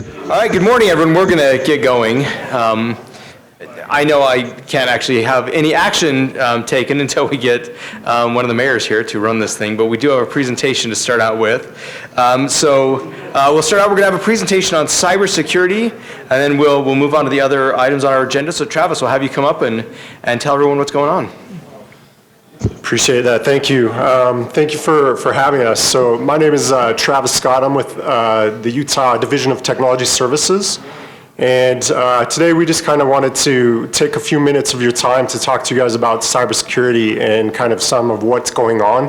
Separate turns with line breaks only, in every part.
All right, good morning, everyone. We're going to get going. I know I can't actually have any action taken until we get one of the mayors here to run this thing, but we do have a presentation to start out with. We'll start out, we're going to have a presentation on cybersecurity, and then we'll move on to the other items on our agenda. So Travis, we'll have you come up and tell everyone what's going on.
Appreciate that. Thank you. Thank you for having us. So my name is Travis Scott. I'm with the Utah Division of Technology Services. And today we just kind of wanted to take a few minutes of your time to talk to you guys about cybersecurity and kind of some of what's going on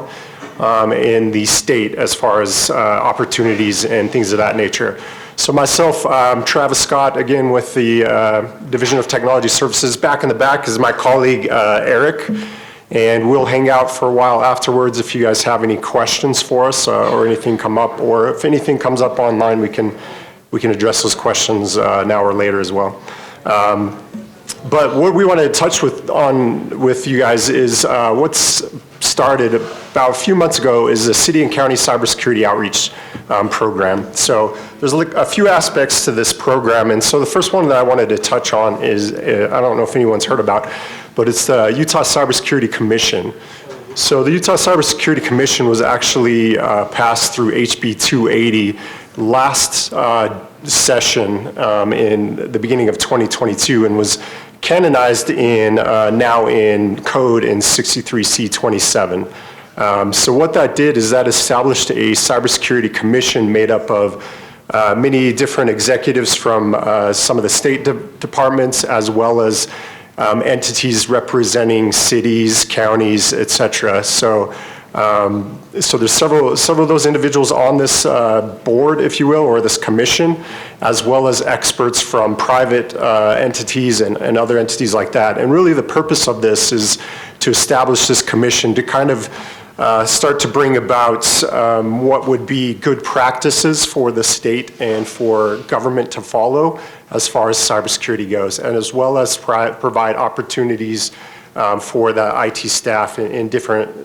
in the state as far as opportunities and things of that nature. So myself, Travis Scott, again with the Division of Technology Services. Back in the back is my colleague Eric. And we'll hang out for a while afterwards if you guys have any questions for us or anything come up, or if anything comes up online, we can address those questions now or later as well. But what we want to touch with you guys is what's started about a few months ago is the City and County Cybersecurity Outreach Program. So there's a few aspects to this program, and so the first one that I wanted to touch on is, I don't know if anyone's heard about, but it's the Utah Cybersecurity Commission. So the Utah Cybersecurity Commission was actually passed through HB 280 last session in the beginning of 2022 and was canonized now in code in 63C27. So what that did is that established a cybersecurity commission made up of many different executives from some of the state departments as well as entities representing cities, counties, etc. So there's several of those individuals on this board, if you will, or this commission, as well as experts from private entities and other entities like that. And really the purpose of this is to establish this commission to kind of start to bring about what would be good practices for the state and for government to follow as far as cybersecurity goes, and as well as provide opportunities for the IT staff in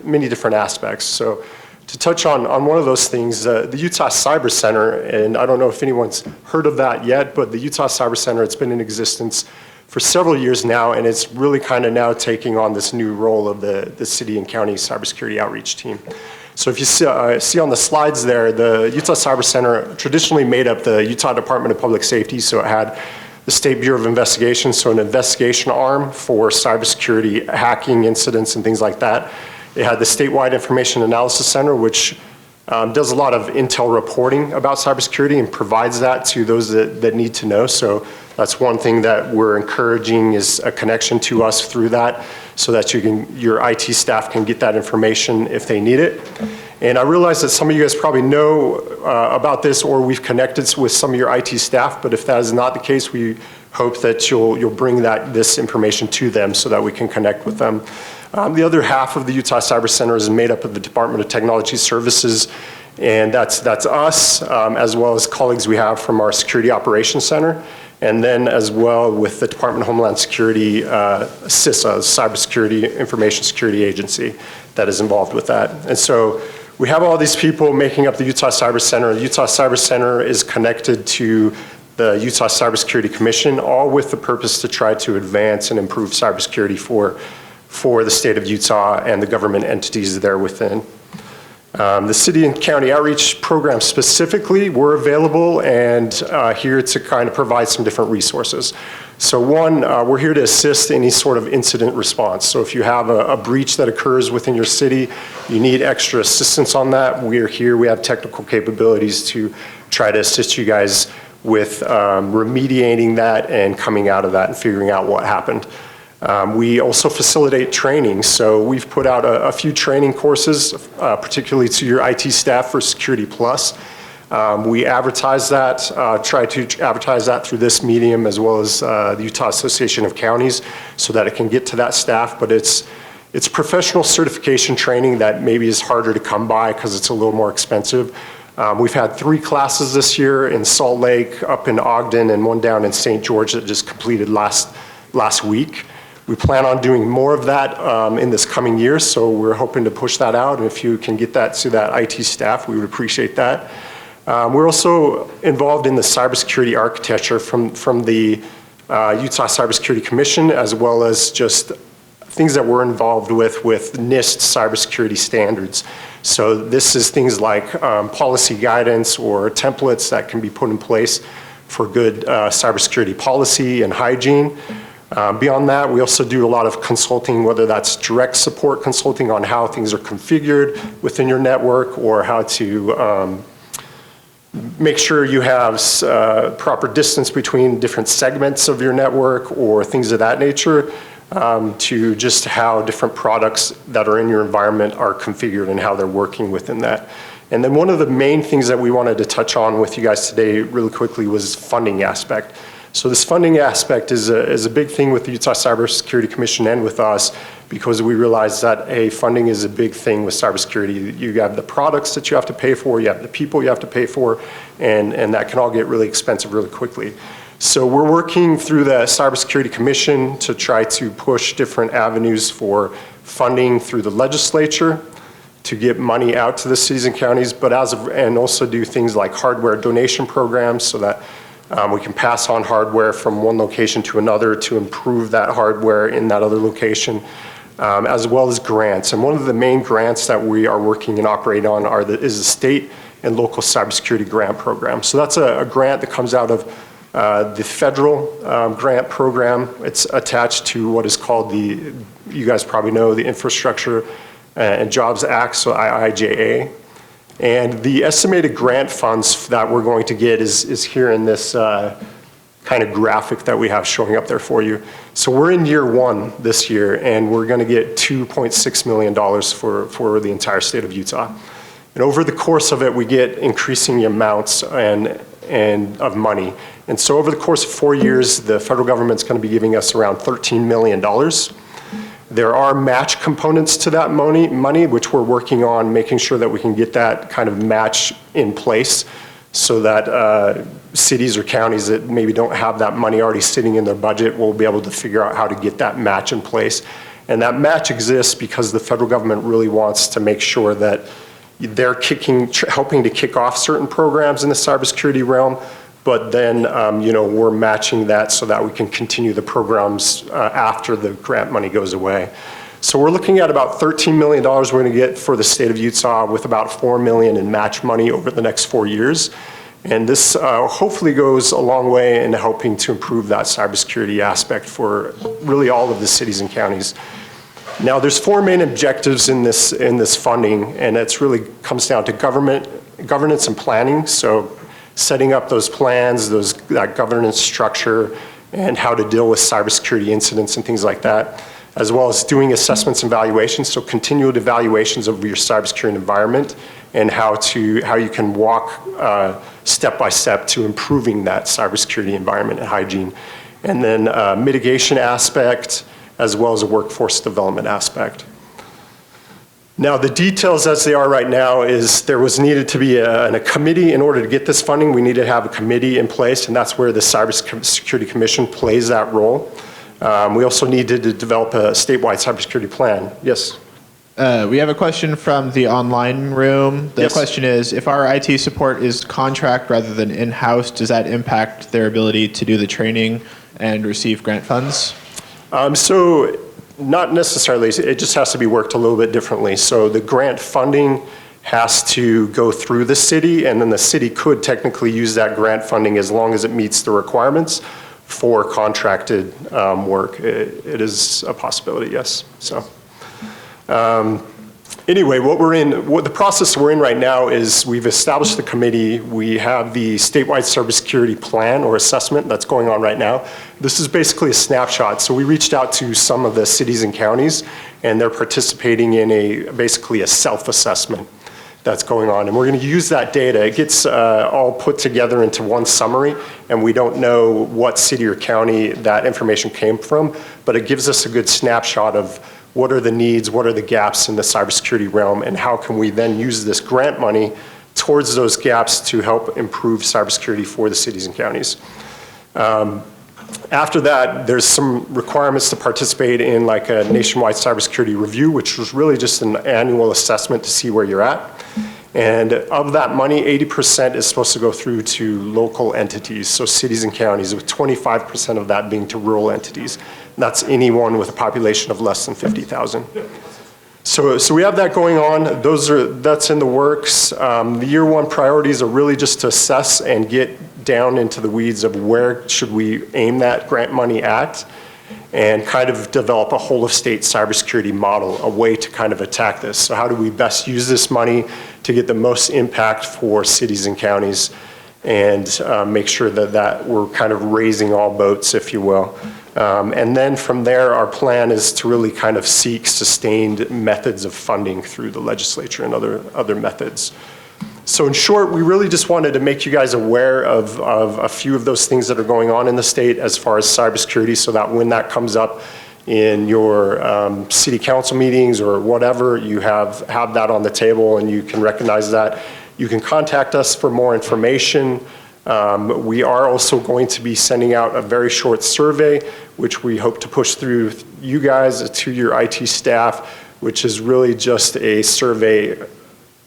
many different aspects. So to touch on one of those things, the Utah Cyber Center, and I don't know if anyone's heard of that yet, but the Utah Cyber Center, it's been in existence for several years now, and it's really kind of now taking on this new role of the city and county cybersecurity outreach team. So if you see on the slides there, the Utah Cyber Center traditionally made up the Utah Department of Public Safety, so it had the State Bureau of Investigation, so an investigation arm for cybersecurity hacking incidents and things like that. It had the Statewide Information Analysis Center, which does a lot of intel reporting about cybersecurity and provides that to those that need to know. So that's one thing that we're encouraging is a connection to us through that so that your IT staff can get that information if they need it. And I realize that some of you guys probably know about this or we've connected with some of your IT staff, but if that is not the case, we hope that you'll bring this information to them so that we can connect with them. The other half of the Utah Cyber Center is made up of the Department of Technology Services, and that's us, as well as colleagues we have from our Security Operations Center, and then as well with the Department of Homeland Security, CISA, Cybersecurity Information Security Agency, that is involved with that. And so we have all these people making up the Utah Cyber Center. The Utah Cyber Center is connected to the Utah Cybersecurity Commission, all with the purpose to try to advance and improve cybersecurity for the state of Utah and the government entities there within. The City and County Outreach Program specifically, we're available and here to kind of provide some different resources. So one, we're here to assist any sort of incident response. So if you have a breach that occurs within your city, you need extra assistance on that, we're here. We have technical capabilities to try to assist you guys with remediating that and coming out of that and figuring out what happened. We also facilitate training, so we've put out a few training courses, particularly to your IT staff for Security Plus. We advertise that, try to advertise that through this medium as well as the Utah Association of Counties so that it can get to that staff, but it's professional certification training that maybe is harder to come by because it's a little more expensive. We've had 3 classes this year in Salt Lake, up in Ogden, and one down in St. George that just completed last week. We plan on doing more of that in this coming year, so we're hoping to push that out, and if you can get that to that IT staff, we would appreciate that. We're also involved in the cybersecurity architecture from the Utah Cybersecurity Commission, as well as just things that we're involved with NIST cybersecurity standards. So this is things like policy guidance or templates that can be put in place for good cybersecurity policy and hygiene. Beyond that, we also do a lot of consulting, whether that's direct support consulting on how things are configured within your network, or how to make sure you have proper distance between different segments of your network, or things of that nature, to just how different products that are in your environment are configured and how they're working within that. And then one of the main things that we wanted to touch on with you guys today really quickly was funding aspect. So this funding aspect is a big thing with the Utah Cybersecurity Commission and with us, because we realize that funding is a big thing with cybersecurity. You have the products that you have to pay for, you have the people you have to pay for, and that can all get really expensive really quickly. So we're working through the Cybersecurity Commission to try to push different avenues for funding through the legislature to get money out to the cities and counties, but and also do things like hardware donation programs, so that we can pass on hardware from one location to another to improve that hardware in that other location, as well as grants. And one of the main grants that we are working and operate on is the state and local cybersecurity grant program. So that's a grant that comes out of the federal grant program. It's attached to what is called you guys probably know, the Infrastructure and Jobs Act, so IIJA. And the estimated grant funds that we're going to get is here in this kind of graphic that we have showing up there for you. So we're in year one this year, and we're going to get $2.6 million for the entire state of Utah. And over the course of it, we get increasing amounts of money. And so over the course of 4 years, the federal government's going to be giving us around $13 million. There are match components to that money, which we're working on making sure that we can get that kind of match in place, so that cities or counties that maybe don't have that money already sitting in their budget will be able to figure out how to get that match in place. And that match exists because the federal government really wants to make sure that they're helping to kick off certain programs in the cybersecurity realm, but then we're matching that so that we can continue the programs after the grant money goes away. So we're looking at about $13 million we're going to get for the state of Utah, with about $4 million in match money over the next 4 years. And this hopefully goes a long way in helping to improve that cybersecurity aspect for really all of the cities and counties. Now, there's 4 main objectives in this funding, and it really comes down to governance and planning. So setting up those plans, that governance structure, and how to deal with cybersecurity incidents and things like that, as well as doing assessments and evaluations, so continual evaluations of your cybersecurity environment, and how you can walk step by step to improving that cybersecurity environment and hygiene. And then mitigation aspect, as well as a workforce development aspect. Now, the details as they are right now is there was needed to be a committee in order to get this funding. We need to have a committee in place, and that's where the Cybersecurity Commission plays that role. We also needed to develop a statewide cybersecurity plan. Yes?
We have a question from the online room. The
Yes.
question is, if our IT support is contract rather than in-house, does that impact their ability to do the training and receive grant funds?
So not necessarily. It just has to be worked a little bit differently. So the grant funding has to go through the city, and then the city could technically use that grant funding as long as it meets the requirements for contracted work. It is a possibility, yes. So anyway, what the process we're in right now is we've established the committee. We have the statewide cybersecurity plan or assessment that's going on right now. This is basically a snapshot. So we reached out to some of the cities and counties, and they're participating in basically a self-assessment that's going on. And we're going to use that data. It gets all put together into one summary, and we don't know what city or county that information came from, but it gives us a good snapshot of what are the needs, what are the gaps in the cybersecurity realm, and how can we then use this grant money towards those gaps to help improve cybersecurity for the cities and counties. After that, there's some requirements to participate in like a nationwide cybersecurity review, which was really just an annual assessment to see where you're at. And of that money, 80% is supposed to go through to local entities, so cities and counties, with 25% of that being to rural entities. And that's anyone with a population of less than 50,000. So we have that going on. That's in the works. The year one priorities are really just to assess and get down into the weeds of where should we aim that grant money at, and kind of develop a whole of state cybersecurity model, a way to kind of attack this. So how do we best use this money to get the most impact for cities and counties, and make sure that we're kind of raising all boats, if you will. And then from there, our plan is to really kind of seek sustained methods of funding through the legislature and other methods. So in short, we really just wanted to make you guys aware of a few of those things that are going on in the state as far as cybersecurity, so that when that comes up in your city council meetings or whatever, you have that on the table and you can recognize that. You can contact us for more information. We are also going to be sending out a very short survey, which we hope to push through you guys to your IT staff, which is really just a survey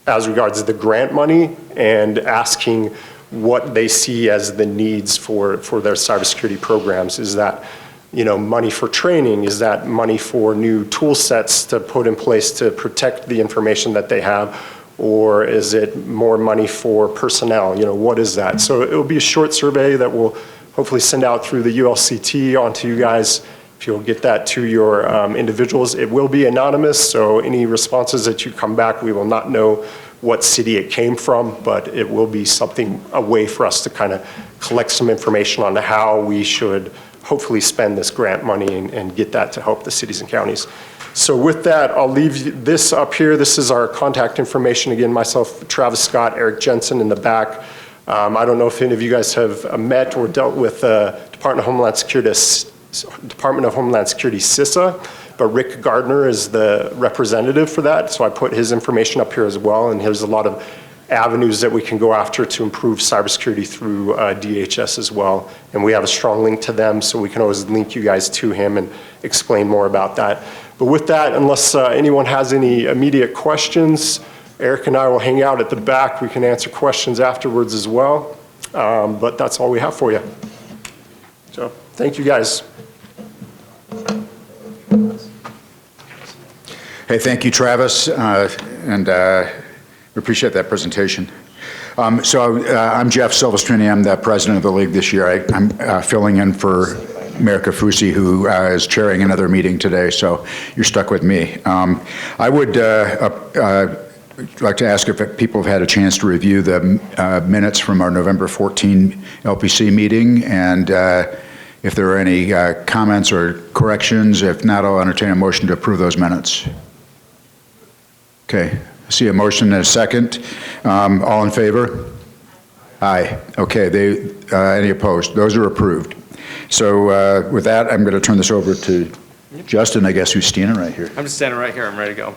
as regards the grant money and asking what they see as the needs for their cybersecurity programs. Is that, money for training? Is that money for new tool sets to put in place to protect the information that they have? Or is it more money for personnel? What is that? So it will be a short survey that we'll hopefully send out through the ULCT onto you guys. If you'll get that to your individuals, it will be anonymous, so any responses that you come back, we will not know what city it came from, but it will be a way for us to kind of collect some information on how we should hopefully spend this grant money and get that to help the cities and counties. So with that, I'll leave this up here. This is our contact information. Again, myself, Travis Scott, Eric Jensen in the back. I don't know if any of you guys have met or dealt with Department of Homeland Security, CISA, but Rick Gardner is the representative for that, so I put his information up here as well, and there's a lot of avenues that we can go after to improve cybersecurity through DHS as well, and we have a strong link to them, so we can always link you guys to him and explain more about that. But with that, unless anyone has any immediate questions, Eric and I will hang out at the back. We can answer questions afterwards as well, but that's all we have for you. So thank you guys.
Hey, thank you, Travis, and we appreciate that presentation. I'm Jeff Silvestrini. I'm the president of the league this year. I'm filling in for Mayor Kafusi, who is chairing another meeting today, so you're stuck with me. I would like to ask if people have had a chance to review the minutes from our November 14 LPC meeting, and if there are any comments or corrections. If not, I'll entertain a motion to approve those minutes. Okay, I see a motion and a second. All in favor? Aye. Okay, any opposed? Those are approved. So with that, I'm going to turn this over to Justin, I guess, who's standing right here.
I'm just standing right here. I'm ready to go.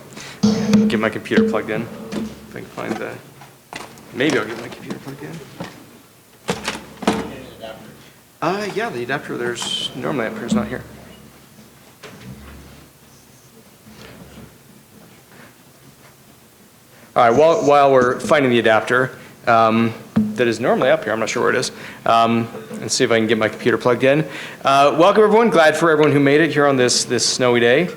Get my computer plugged in. If I can find the... Maybe I'll get my computer plugged in. Yeah, the adapter there's normally up here is not here. All right, while we're finding the adapter that is normally up here, I'm not sure where it is, and see if I can get my computer plugged in. Welcome everyone, glad for everyone who made it here on this snowy day.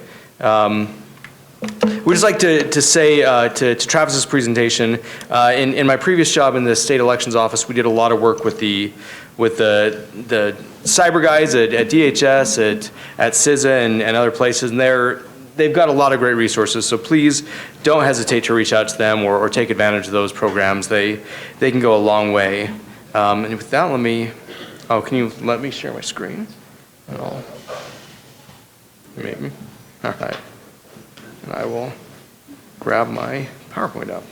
We'd just like to say to Travis's presentation, in my previous job in the state elections office, we did a lot of work with the cyber guys at DHS, at CISA and other places, and they've got a lot of great resources, so please don't hesitate to reach out to them or take advantage of those programs. They can go a long way. And with that, can you let me share my screen at all? Maybe. All right. And I will grab my PowerPoint up.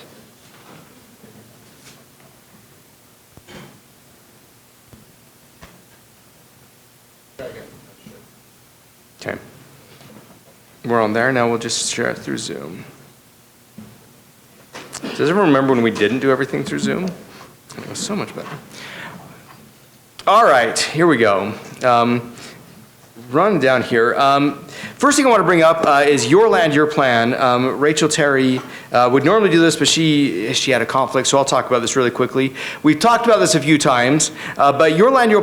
Okay. We're on there. Now we'll just share it through Zoom. Does everyone remember when we didn't do everything through Zoom? It was so much better. All right, here we go. run down here. First thing I want to bring up is Your Land, Your Plan. Rachel Terry would normally do this, but she had a conflict, so I'll talk about this really quickly. We've talked about this a few times, but Your Land,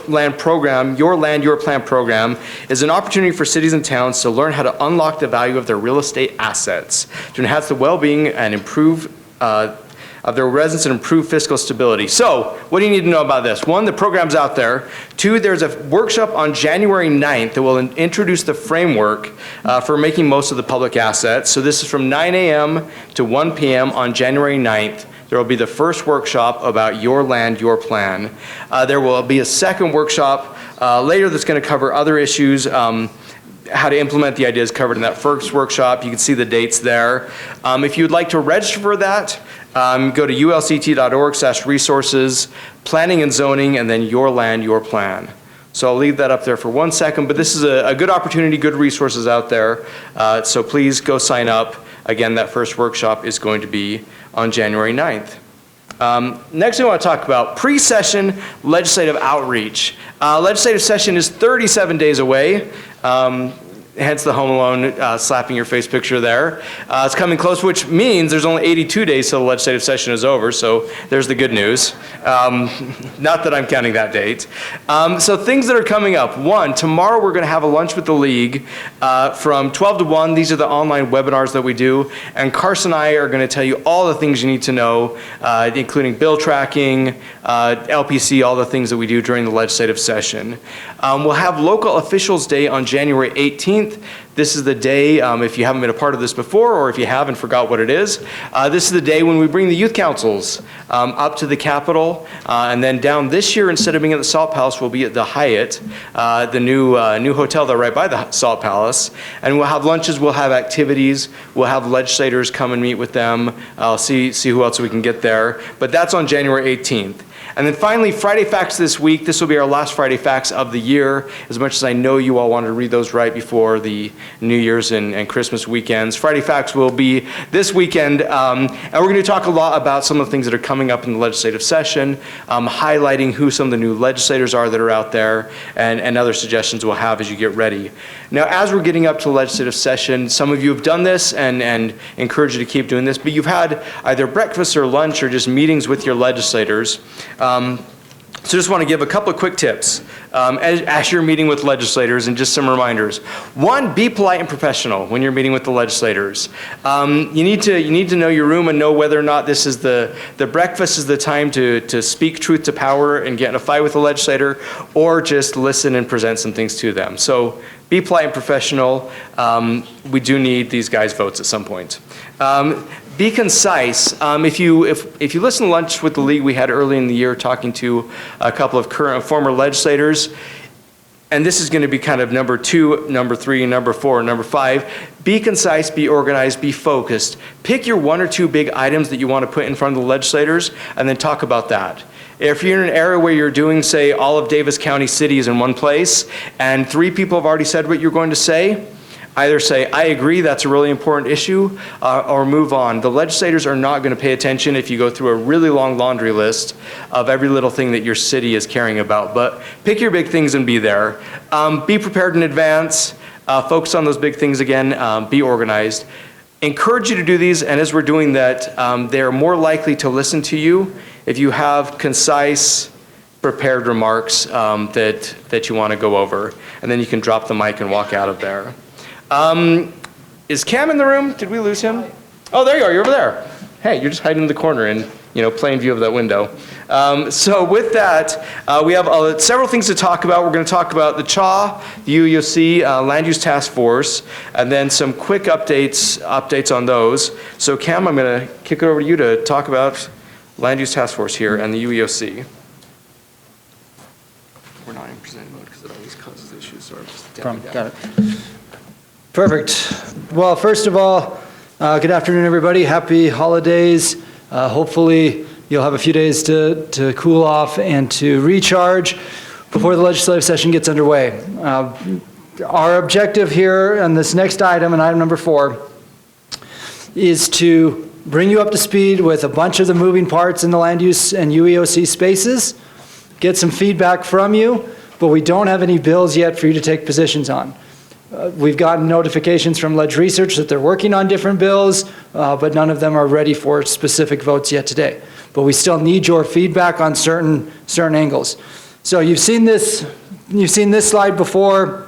Land program, Your Land, Your Plan program is an opportunity for cities and towns to learn how to unlock the value of their real estate assets, to enhance the well-being and improve of their residents and improve fiscal stability. So, what do you need to know about this? One, the program's out there. Two, there's a workshop on January 9th that will introduce the framework for making most of the public assets. So this is from 9 a.m. to 1 p.m. on January 9th. There will be the first workshop about Your Land, Your Plan. There will be a second workshop later that's going to cover other issues, how to implement the ideas covered in that first workshop. You can see the dates there. If you'd like to register for that, go to ulct.org/resources, planning and zoning, and then Your Land, Your Plan. So I'll leave that up there for 1 second, but this is a good opportunity, good resources out there. So please go sign up. Again, that first workshop is going to be on January 9th. Next, we want to talk about pre-session legislative outreach. Legislative session is 37 days away. Hence the Home Alone slapping your face picture there. It's coming close, which means there's only 82 days till the legislative session is over, so there's the good news. Not that I'm counting that date. So things that are coming up. One, tomorrow we're going to have a lunch with the League from 12 to 1. These are the online webinars that we do, and Carson and I are going to tell you all the things you need to know, including bill tracking, LPC, all the things that we do during the legislative session. We'll have Local Officials Day on January 18th. This is the day, if you haven't been a part of this before, or if you have and forgot what it is, this is the day when we bring the youth councils up to the Capitol, and then down this year, instead of being at the Salt Palace, we'll be at the Hyatt, the new hotel there right by the Salt Palace, and we'll have lunches, we'll have activities, we'll have legislators come and meet with them. I'll see who else we can get there, but that's on January 18th. And then finally, Friday Facts this week. This will be our last Friday Facts of the year, as much as I know you all wanted to read those right before the New Year's and Christmas weekends. Friday Facts will be this weekend, and we're going to talk a lot about some of the things that are coming up in the legislative session, highlighting who some of the new legislators are that are out there, and other suggestions we'll have as you get ready. Now, as we're getting up to the legislative session, some of you have done this and encourage you to keep doing this, but you've had either breakfast or lunch or just meetings with your legislators. So just want to give a couple of quick tips as you're meeting with legislators, and just some reminders. One, be polite and professional when you're meeting with the legislators. You need to know your room and know whether or not this is the breakfast is the time to speak truth to power and get in a fight with the legislator, or just listen and present some things to them. So be polite and professional. We do need these guys' votes at some point. Be concise. If you listen to Lunch with the League we had early in the year talking to a couple of current and former legislators, and this is going to be kind of number 2, number 3, number 4, number 5, be concise, be organized, be focused. Pick your 1 or 2 big items that you want to put in front of the legislators, and then talk about that. If you're in an area where you're doing, say, all of Davis County cities in one place, and 3 people have already said what you're going to say, either say, I agree, that's a really important issue, or move on. The legislators are not going to pay attention if you go through a really long laundry list of every little thing that your city is caring about. But pick your big things and be there. Be prepared in advance. Focus on those big things again. Be organized. Encourage you to do these, and as we're doing that, they're more likely to listen to you if you have concise, prepared remarks that you want to go over. And then you can drop the mic and walk out of there. Is Cam in the room? Did we lose him? Oh, there you are. You're over there. Hey, you're just hiding in the corner in, plain view of that window. So with that, we have several things to talk about. We're going to talk about the CHA, the ULCT, Land Use Task Force, and then some quick updates on those. So Cam, I'm going to kick it over to you to talk about Land Use Task Force here and the ULCT. We're not in present mode because it always causes issues, so I'm just down.
Got it. Perfect. Well, first of all, good afternoon, everybody. Happy holidays. Hopefully, you'll have a few days to cool off and to recharge before the legislative session gets underway. Our objective here on this next item, and item number 4, is to bring you up to speed with a bunch of the moving parts in the land use and UEOC spaces, get some feedback from you but we don't have any bills yet for you to take positions on. We've gotten notifications from Ledge Research that they're working on different bills, but none of them are ready for specific votes yet today. But we still need your feedback on certain angles. So you've seen this slide before.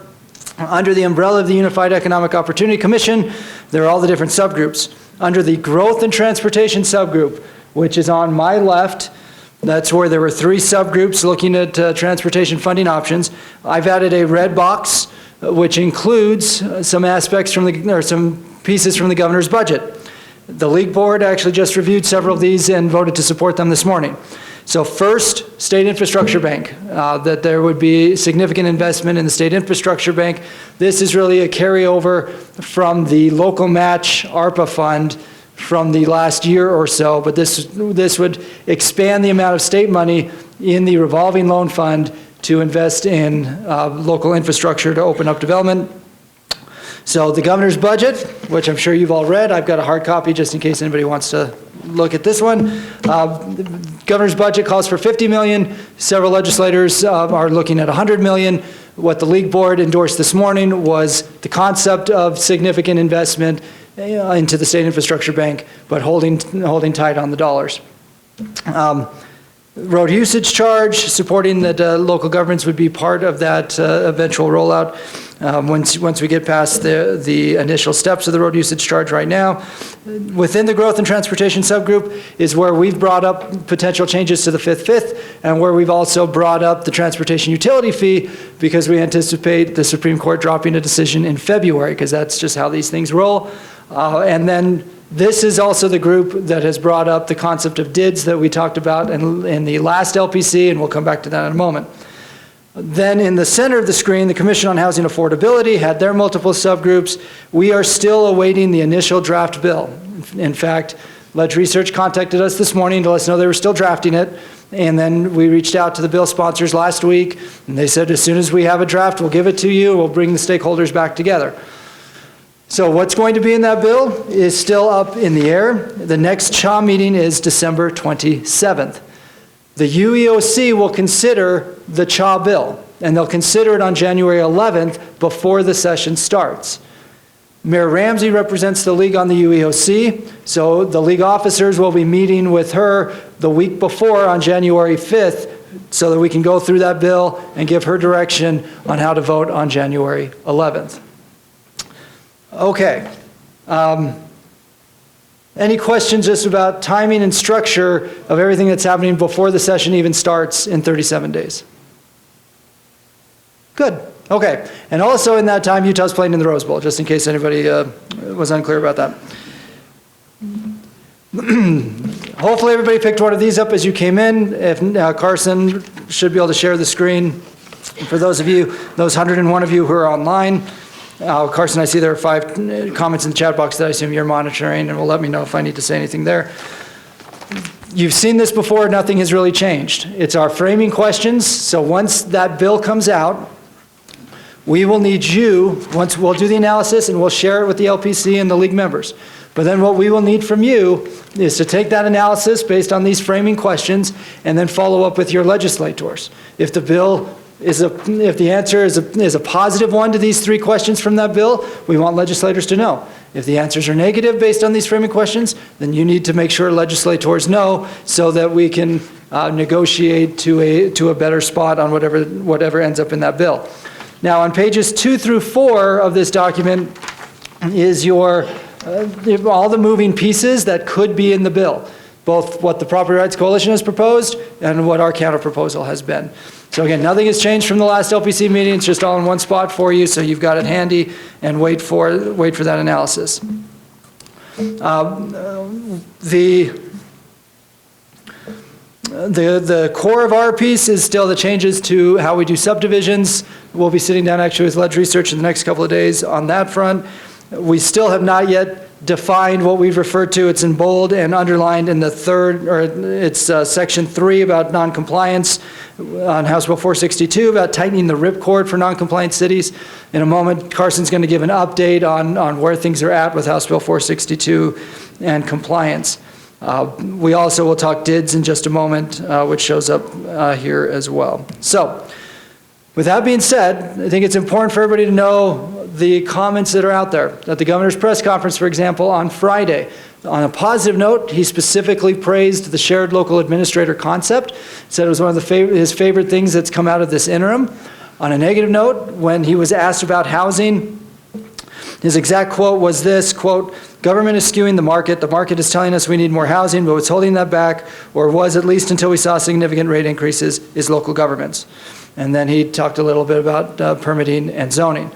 Under the umbrella of the Unified Economic Opportunity Commission, there are all the different subgroups. Under the Growth and Transportation subgroup, which is on my left, that's where there were 3 subgroups looking at transportation funding options. I've added a red box, which includes some aspects or some pieces from the governor's budget. The League Board actually just reviewed several of these and voted to support them this morning. So first, State Infrastructure Bank, that there would be significant investment in the State Infrastructure Bank. This is really a carryover from the local match ARPA fund from the last year or so, but this would expand the amount of state money in the revolving loan fund to invest in local infrastructure to open up development. So the governor's budget, which I'm sure you've all read, I've got a hard copy just in case anybody wants to look at this one. The governor's budget calls for $50 million. Several legislators are looking at $100 million. What the League Board endorsed this morning was the concept of significant investment into the State Infrastructure Bank, but holding tight on the dollars. Road usage charge, supporting that local governments would be part of that eventual rollout once we get past the initial steps of the road usage charge right now. Within the growth and transportation subgroup is where we've brought up potential changes to the fifth, and where we've also brought up the transportation utility fee because we anticipate the Supreme Court dropping a decision in February, because that's just how these things roll. And then this is also the group that has brought up the concept of DIDs that we talked about in the last LPC, and we'll come back to that in a moment. Then in the center of the screen, the Commission on Housing Affordability had their multiple subgroups. We are still awaiting the initial draft bill. In fact, Ledge Research contacted us this morning to let us know they were still drafting it, and then we reached out to the bill sponsors last week, and they said as soon as we have a draft, we'll give it to you, we'll bring the stakeholders back together. So what's going to be in that bill is still up in the air. The next CHA meeting is December 27th. The UEOC will consider the CHA bill, and they'll consider it on January 11th before the session starts. Mayor Ramsey represents the League on the UEOC, so the League officers will be meeting with her the week before on January 5th so that we can go through that bill and give her direction on how to vote on January 11th. Okay. Any questions just about timing and structure of everything that's happening before the session even starts in 37 days? Good. Okay. And also in that time, Utah's playing in the Rose Bowl, just in case anybody was unclear about that. Hopefully everybody picked one of these up as you came in. If Carson should be able to share the screen. For those 101 of you who are online, Carson, I see there are 5 comments in the chat box that I assume you're monitoring, and will let me know if I need to say anything there. You've seen this before, nothing has really changed. It's our framing questions, so once that bill comes out, we will need you, once we'll do the analysis and we'll share it with the LPC and the League members. But then what we will need from you is to take that analysis based on these framing questions and then follow up with your legislators. If the bill if the answer is a positive one to these 3 questions from that bill, we want legislators to know. If the answers are negative based on these framing questions, then you need to make sure legislators know so that we can negotiate to a better spot on whatever ends up in that bill. Now on pages 2 through 4 of this document is all the moving pieces that could be in the bill, both what the Property Rights Coalition has proposed and what our counter proposal has been. So again, nothing has changed from the last LPC meeting. It's just all in one spot for you, so you've got it handy, and wait for that analysis. The core of our piece is still the changes to how we do subdivisions. We'll be sitting down actually with Ledge Research in the next couple of days on that front. We still have not yet defined what we've referred to. It's in bold and underlined in the it's section 3 about noncompliance on House Bill 462 about tightening the ripcord for noncompliant cities. In a moment, Carson's going to give an update on where things are at with House Bill 462 and compliance. We also will talk DIDs in just a moment, which shows up here as well. So With that being said, I think it's important for everybody to know the comments that are out there. At the governor's press conference, for example, on Friday, on a positive note, he specifically praised the shared local administrator concept, said it was one of his favorite things that's come out of this interim. On a negative note, when he was asked about housing, his exact quote was this, quote, "Government is skewing the market. The market is telling us we need more housing, but what's holding that back, or was at least until we saw significant rate increases, is local governments." And then he talked a little bit about permitting and zoning.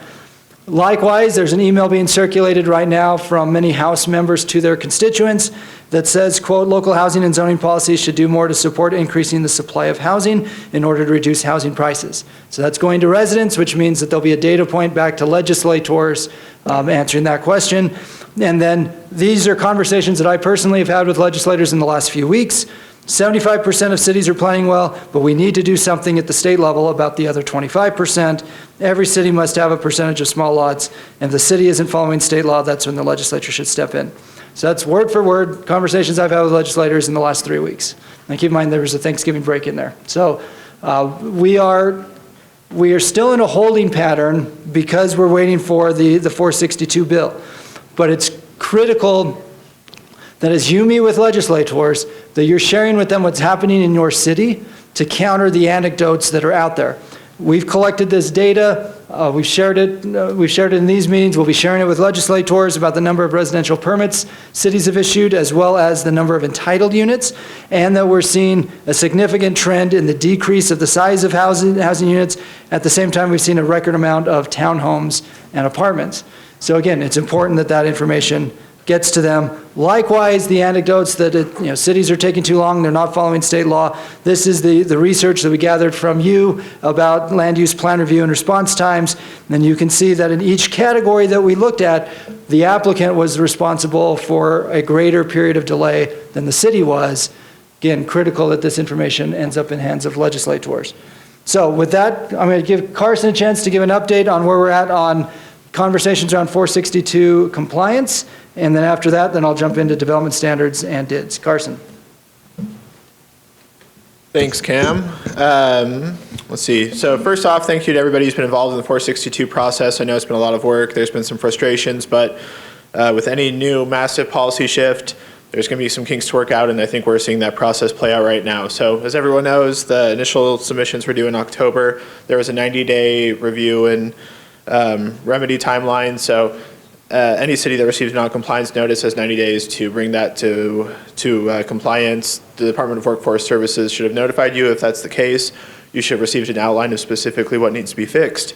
Likewise, there's an email being circulated right now from many House members to their constituents that says, quote, "Local housing and zoning policies should do more to support increasing the supply of housing in order to reduce housing prices." So that's going to residents, which means that there'll be a data point back to legislators answering that question. And then these are conversations that I personally have had with legislators in the last few weeks. 75% of cities are planning well, but we need to do something at the state level about the other 25%. Every city must have a percentage of small lots, and if the city isn't following state law, that's when the legislature should step in. So that's word for word conversations I've had with legislators in the last 3 weeks. And keep in mind there was a Thanksgiving break in there. So we are still in a holding pattern because we're waiting for the 462 bill. But it's critical that as you meet with legislators, that you're sharing with them what's happening in your city to counter the anecdotes that are out there. We've collected this data, we've shared it in these meetings, we'll be sharing it with legislators about the number of residential permits cities have issued, as well as the number of entitled units, and that we're seeing a significant trend in the decrease of the size of housing units. At the same time, we've seen a record amount of townhomes and apartments. So again, it's important that that information gets to them. Likewise, the anecdotes that cities are taking too long, they're not following state law. This is the research that we gathered from you about land use plan review and response times. And you can see that in each category that we looked at, the applicant was responsible for a greater period of delay than the city was. Again, critical that this information ends up in hands of legislators. So with that, I'm going to give Carson a chance to give an update on where we're at on conversations around 462 compliance. And then after that, then I'll jump into development standards and DIDs. Carson.
Thanks, Cam. Let's see. So first off, thank you to everybody who's been involved in the 462 process. I know it's been a lot of work. There's been some frustrations, but with any new massive policy shift, there's going to be some kinks to work out, and I think we're seeing that process play out right now. So as everyone knows, the initial submissions were due in October. There was a 90-day review and remedy timeline. So any city that receives non-compliance notice has 90 days to bring that to compliance. The Department of Workforce Services should have notified you if that's the case. You should have received an outline of specifically what needs to be fixed.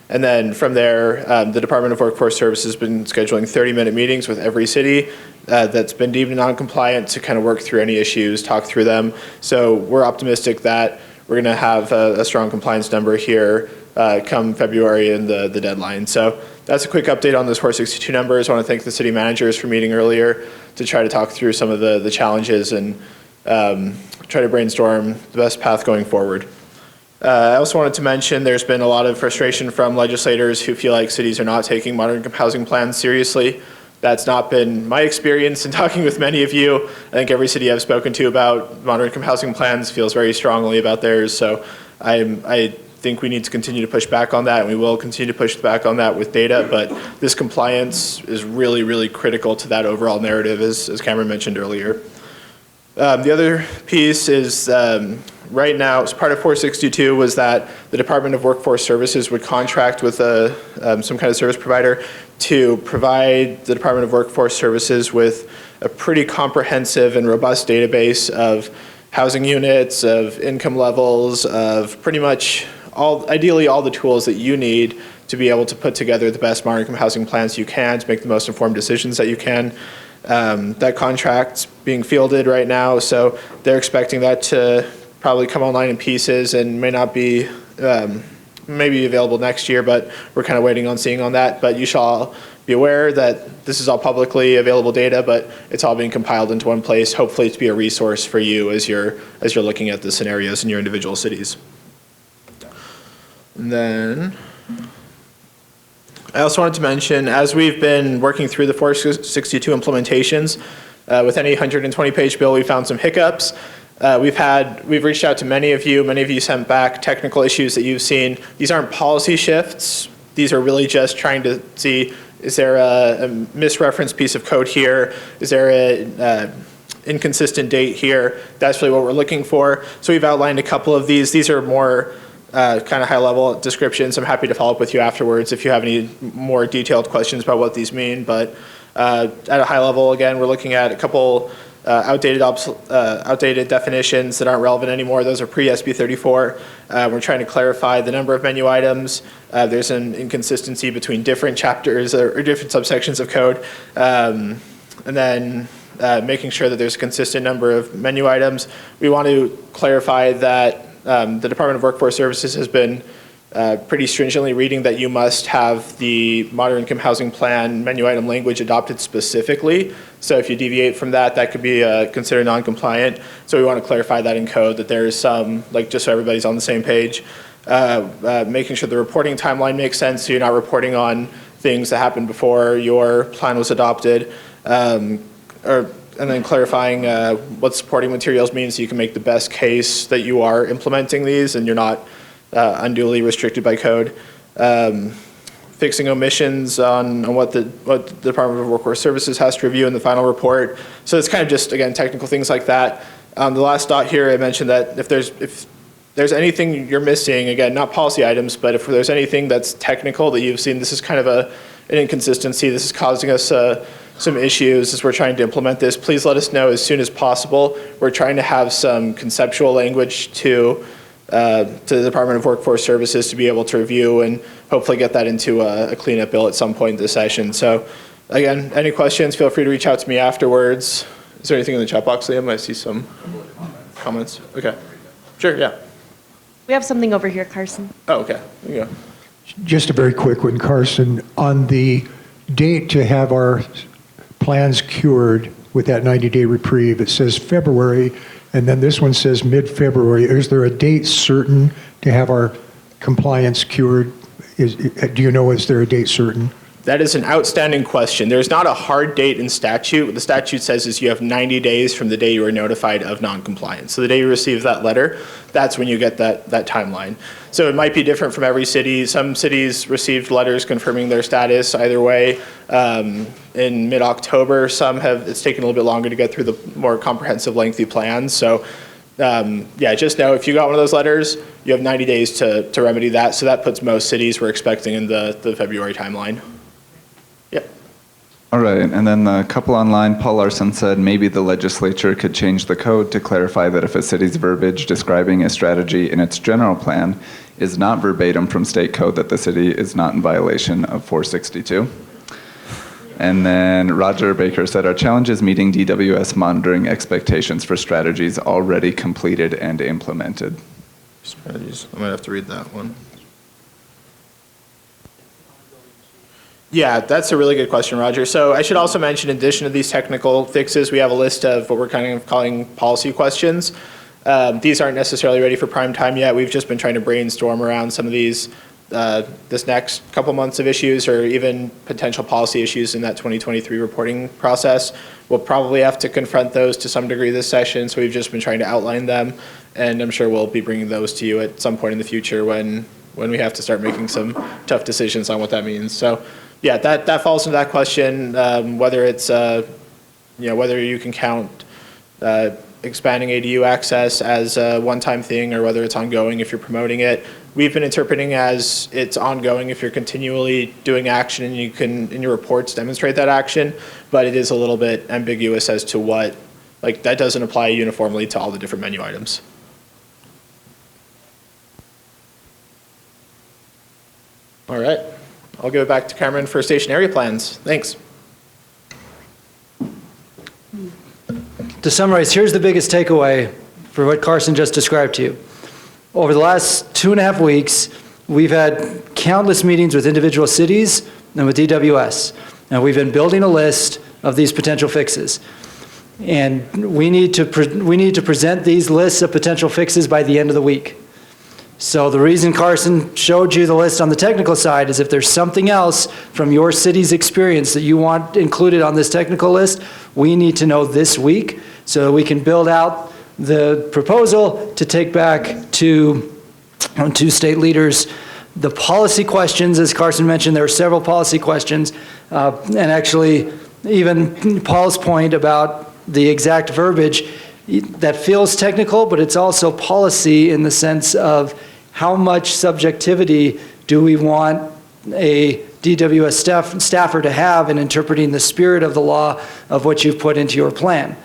And then from there, the Department of Workforce Services has been scheduling 30-minute meetings with every city that's been deemed non-compliant to kind of work through any issues, talk through them. So we're optimistic that we're going to have a strong compliance number here come February and the deadline. So that's a quick update on those 462 numbers. I want to thank the city managers for meeting earlier to try to talk through some of the challenges and try to brainstorm the best path going forward. I also wanted to mention there's been a lot of frustration from legislators who feel like cities are not taking modern housing plans seriously. That's not been my experience in talking with many of you. I think every city I've spoken to about modern housing plans feels very strongly about theirs. So I think we need to continue to push back on that, and we will continue to push back on that with data, but this compliance is really, really critical to that overall narrative, as Cameron mentioned earlier. The other piece is right now, as part of 462 was that the Department of Workforce Services would contract with some kind of service provider to provide the Department of Workforce Services with a pretty comprehensive and robust database of housing units, of income levels, of pretty much ideally all the tools that you need to be able to put together the best modern income housing plans you can to make the most informed decisions that you can. That contract's being fielded right now, so they're expecting that to probably come online in pieces and may not be maybe available next year, but we're kind of waiting on seeing on that. But you shall all be aware that this is all publicly available data, but it's all being compiled into one place, hopefully to be a resource for you as you're looking at the scenarios in your individual cities. And then I also wanted to mention, as we've been working through the 462 implementations, with any 120-page bill, we found some hiccups. We've reached out to many of you sent back technical issues that you've seen. These aren't policy shifts. These are really just trying to see, is there a misreferenced piece of code here? Is there a inconsistent date here? That's really what we're looking for. So we've outlined a couple of these. These are more kind of high level descriptions. I'm happy to follow up with you afterwards if you have any more detailed questions about what these mean. But at a high level, again, we're looking at a couple outdated definitions that aren't relevant anymore. Those are pre-SB 34. We're trying to clarify the number of menu items. There's an inconsistency between different chapters or different subsections of code. And then making sure that there's a consistent number of menu items. We want to clarify that the Department of Workforce Services has been pretty stringently reading that you must have the Moderate Income Housing Plan menu item language adopted specifically. So if you deviate from that, that could be considered non-compliant. So we want to clarify that in code, that there's some, like, just so everybody's on the same page. Making sure the reporting timeline makes sense, so you're not reporting on things that happened before your plan was adopted. And then clarifying what supporting materials means, so you can make the best case that you are implementing these and you're not unduly restricted by code. Fixing omissions on what the Department of Workforce Services has to review in the final report. So it's kind of just, again, technical things like that. The last dot here, I mentioned that if there's anything you're missing, again, not policy items, but if there's anything that's technical that you've seen, this is kind of an inconsistency. This is causing us some issues as we're trying to implement this. Please let us know as soon as possible. We're trying to have some conceptual language to the Department of Workforce Services to be able to review and hopefully get that into a cleanup bill at some point in this session. So again, any questions, feel free to reach out to me afterwards. Is there anything in the chat box, Liam? I see some comments. Okay. Sure, yeah.
We have something over here, Carson.
Oh, okay. There you go.
Just a very quick one, Carson. On the date to have our plans cured with that 90-day reprieve, it says February, and then this one says mid-February. Is there a date certain to have our compliance cured? Do you know, is there a date certain?
That is an outstanding question. There's not a hard date in statute. What the statute says is you have 90 days from the day you were notified of noncompliance. So the day you receive that letter, that's when you get that timeline. So it might be different from every city. Some cities received letters confirming their status either way in mid-October. Some have, it's taken a little bit longer to get through the more comprehensive, lengthy plans. So yeah, just know if you got one of those letters, you have 90 days to remedy that. So that puts most cities we're expecting in the February timeline. Yep.
All right, and then the couple online, Paul Larson said maybe the legislature could change the code to clarify that if a city's verbiage describing a strategy in its general plan is not verbatim from state code, that the city is not in violation of 462. And then Roger Baker said, our challenge is meeting DWS monitoring expectations for strategies already completed and implemented.
Strategies, I might have to read that one. Yeah, that's a really good question, Roger. So I should also mention, in addition to these technical fixes, we have a list of what we're kind of calling policy questions. These aren't necessarily ready for prime time yet. We've just been trying to brainstorm around some of these, this next couple months of issues, or even potential policy issues in that 2023 reporting process. We'll probably have to confront those to some degree this session, so we've just been trying to outline them, and I'm sure we'll be bringing those to you at some point in the future when we have to start making some tough decisions on what that means. So yeah, that falls into that question, whether it's, whether you can count expanding ADU access as a one-time thing or whether it's ongoing if you're promoting it. We've been interpreting as it's ongoing if you're continually doing action and you can, in your reports, demonstrate that action, but it is a little bit ambiguous as to what, like, that doesn't apply uniformly to all the different menu items. All right. I'll give it back to Cameron for station area plans. Thanks.
To summarize, here's the biggest takeaway for what Carson just described to you. Over the last 2.5 weeks, we've had countless meetings with individual cities and with DWS. And we've been building a list of these potential fixes. And we need to present these lists of potential fixes by the end of the week. So the reason Carson showed you the list on the technical side is if there's something else from your city's experience that you want included on this technical list, we need to know this week so that we can build out the proposal to take back to state leaders the policy questions. As Carson mentioned, there are several policy questions, and actually even Paul's point about the exact verbiage, that feels technical, but it's also policy in the sense of how much subjectivity do we want a DWS staffer to have in interpreting the spirit of the law of what you've put into your plan.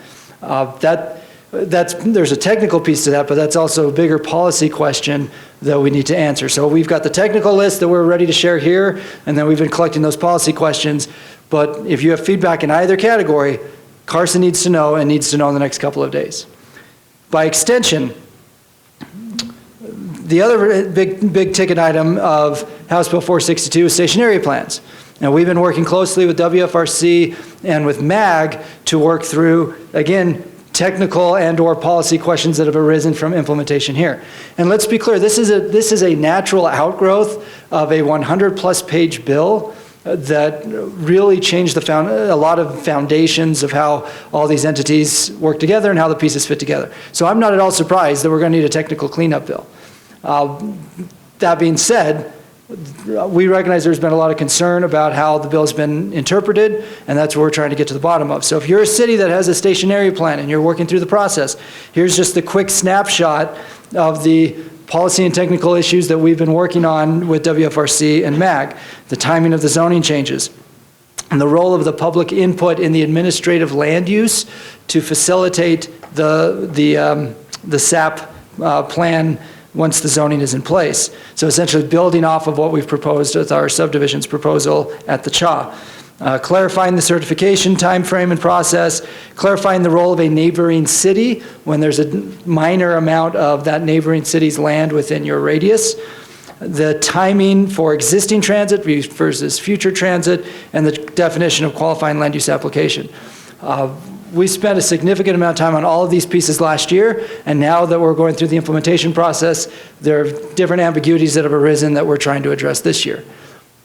There's a technical piece to that, but that's also a bigger policy question that we need to answer. So we've got the technical list that we're ready to share here, and then we've been collecting those policy questions. But if you have feedback in either category, Carson needs to know, and needs to know in the next couple of days. By extension, the other big ticket item of House Bill 462 is station area plans. And we've been working closely with WFRC and with MAG to work through, again, technical and or policy questions that have arisen from implementation here. And let's be clear, this is a natural outgrowth of a 100-plus page bill that really changed a lot of foundations of how all these entities work together and how the pieces fit together. So I'm not at all surprised that we're going to need a technical cleanup bill. That being said, we recognize there's been a lot of concern about how the bill has been interpreted, and that's what we're trying to get to the bottom of. So if you're a city that has a station area plan and you're working through the process, here's just the quick snapshot of the policy and technical issues that we've been working on with WFRC and MAG, the timing of the zoning changes, and the role of the public input in the administrative land use to facilitate the SAP plan once the zoning is in place. So essentially building off of what we've proposed with our subdivisions proposal at the CHA. Clarifying the certification timeframe and process, clarifying the role of a neighboring city when there's a minor amount of that neighboring city's land within your radius, the timing for existing transit versus future transit, and the definition of qualifying land use application. We spent a significant amount of time on all of these pieces last year, and now that we're going through the implementation process, there are different ambiguities that have arisen that we're trying to address this year.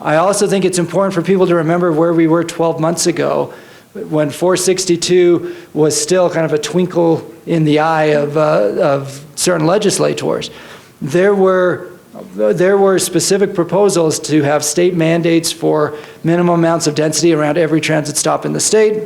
I also think it's important for people to remember where we were 12 months ago when 462 was still kind of a twinkle in the eye of certain legislators. There were specific proposals to have state mandates for minimum amounts of density around every transit stop in the state,